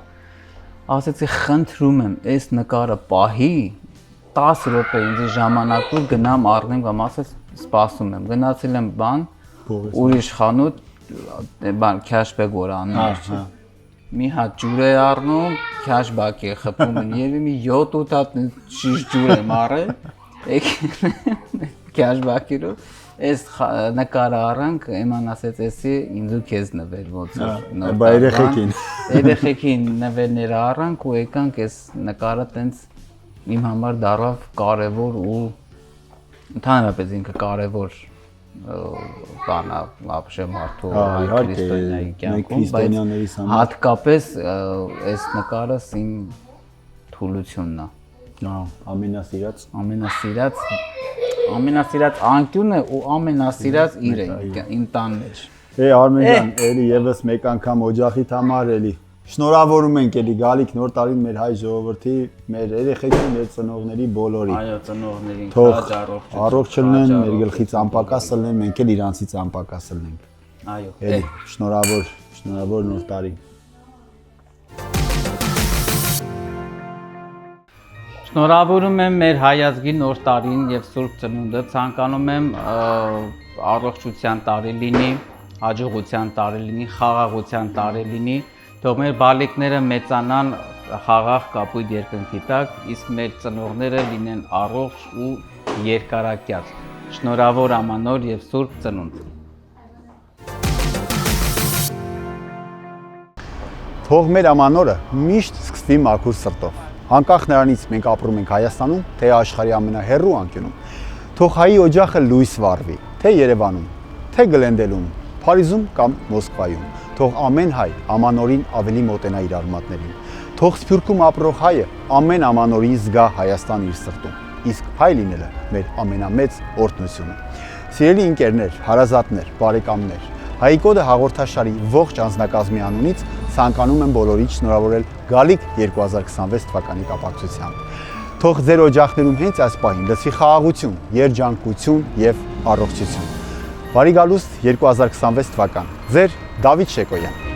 Speaker 2: Ասեցի խնդրում եմ, այս նկարը պահի 10 րոպե ինձ ժամանակով գնամ առնեմ կամ ասես սպասում եմ։ Գնացել եմ բան, ուրիշ խանութ, բան քաշբեկ որ անում չէ։ Մի հատ ջուր է առնում, քաշբակի խփում են, երևի մի 7-8 հատ շիշ ջուր եմ առել։ Քաշբակիրով այս նկարը առանք, Էման ասեց, էսի ինձ ու քեզ նվեր ոնց որ։
Speaker 1: Բա երեխեքին։
Speaker 2: Երեխեքին նվերները առանք ու եկանք այս նկարը տենց իմ համար դառավ կարևոր ու ընդհանրապես ինքը կարևոր բան է ապշե մարդու քրիստոնյայի կյանքում, բայց հատկապես այս նկարը իմ թուլությունն է։ Ամենասիրած անկյունը ու ամենասիրած իրը իմ տան մեջ։
Speaker 1: Արմեն ջան, էլի եւս մեկ անգամ օջախիդ համար էլի շնորհավորում ենք էլի գալիք նոր տարին մեր հայ ժողովրդի, մեր երեխեքի, մեր ծնողների բոլորի։
Speaker 2: Այո, ծնողներին
Speaker 1: քաջ առողջ լինեն, մեր գլխից անպակաս լինեն, մենք էլ իրանցից անպակաս լինենք։
Speaker 2: Այո։
Speaker 1: Էլի շնորհավոր նոր տարի։
Speaker 2: Շնորհավորում եմ մեր հայ ազգի նոր տարին եւ Սուրբ Ծնունդը, ցանկանում եմ առողջության տարի լինի, հաջողության տարի լինի, խաղաղության տարի լինի, թող մեր բալիկները մեծանան խաղաղ կապույտ երկնքի տակ, իսկ մեր ծնողները լինեն առողջ ու երկարակյաց։ Շնորհավոր ամանոր եւ Սուրբ Ծնունդ։
Speaker 1: Թող մեր ամանորը միշտ սկսվի մաքուր սրտով։ Անկախ նրանից մենք ապրում ենք Հայաստանում, թե աշխարհի ամենահեռու անկյունում, թող հայի օջախը լույս վառվի, թե Երևանում, թե Գլենդելում, Փարիզում կամ Մոսկվայում, թող ամեն հայ ամանորին ավելի մոտենա իր արմատներին, թող Սփյուռքում ապրող հայը ամեն ամանորին զգա Հայաստան իր սրտում, իսկ հայ լինելը մեր ամենամեծ օրհնությունը։ Սիրելի ընկերներ, հարազատներ, բարեկամներ, Հայկոդը հաղորդաշարի ողջ անձնակազմի անունից ցանկանում եմ բոլորիդ շնորհավորել գալիք 2026 թվականի կապակցությամբ։ Թող ձեր օջախներում հենց այս պահին լսվի խաղաղություն, երջանկություն եւ առողջություն։ Բարի գալուստ 2026 թվական։ Ձեր Դավիթ Շեկոյան։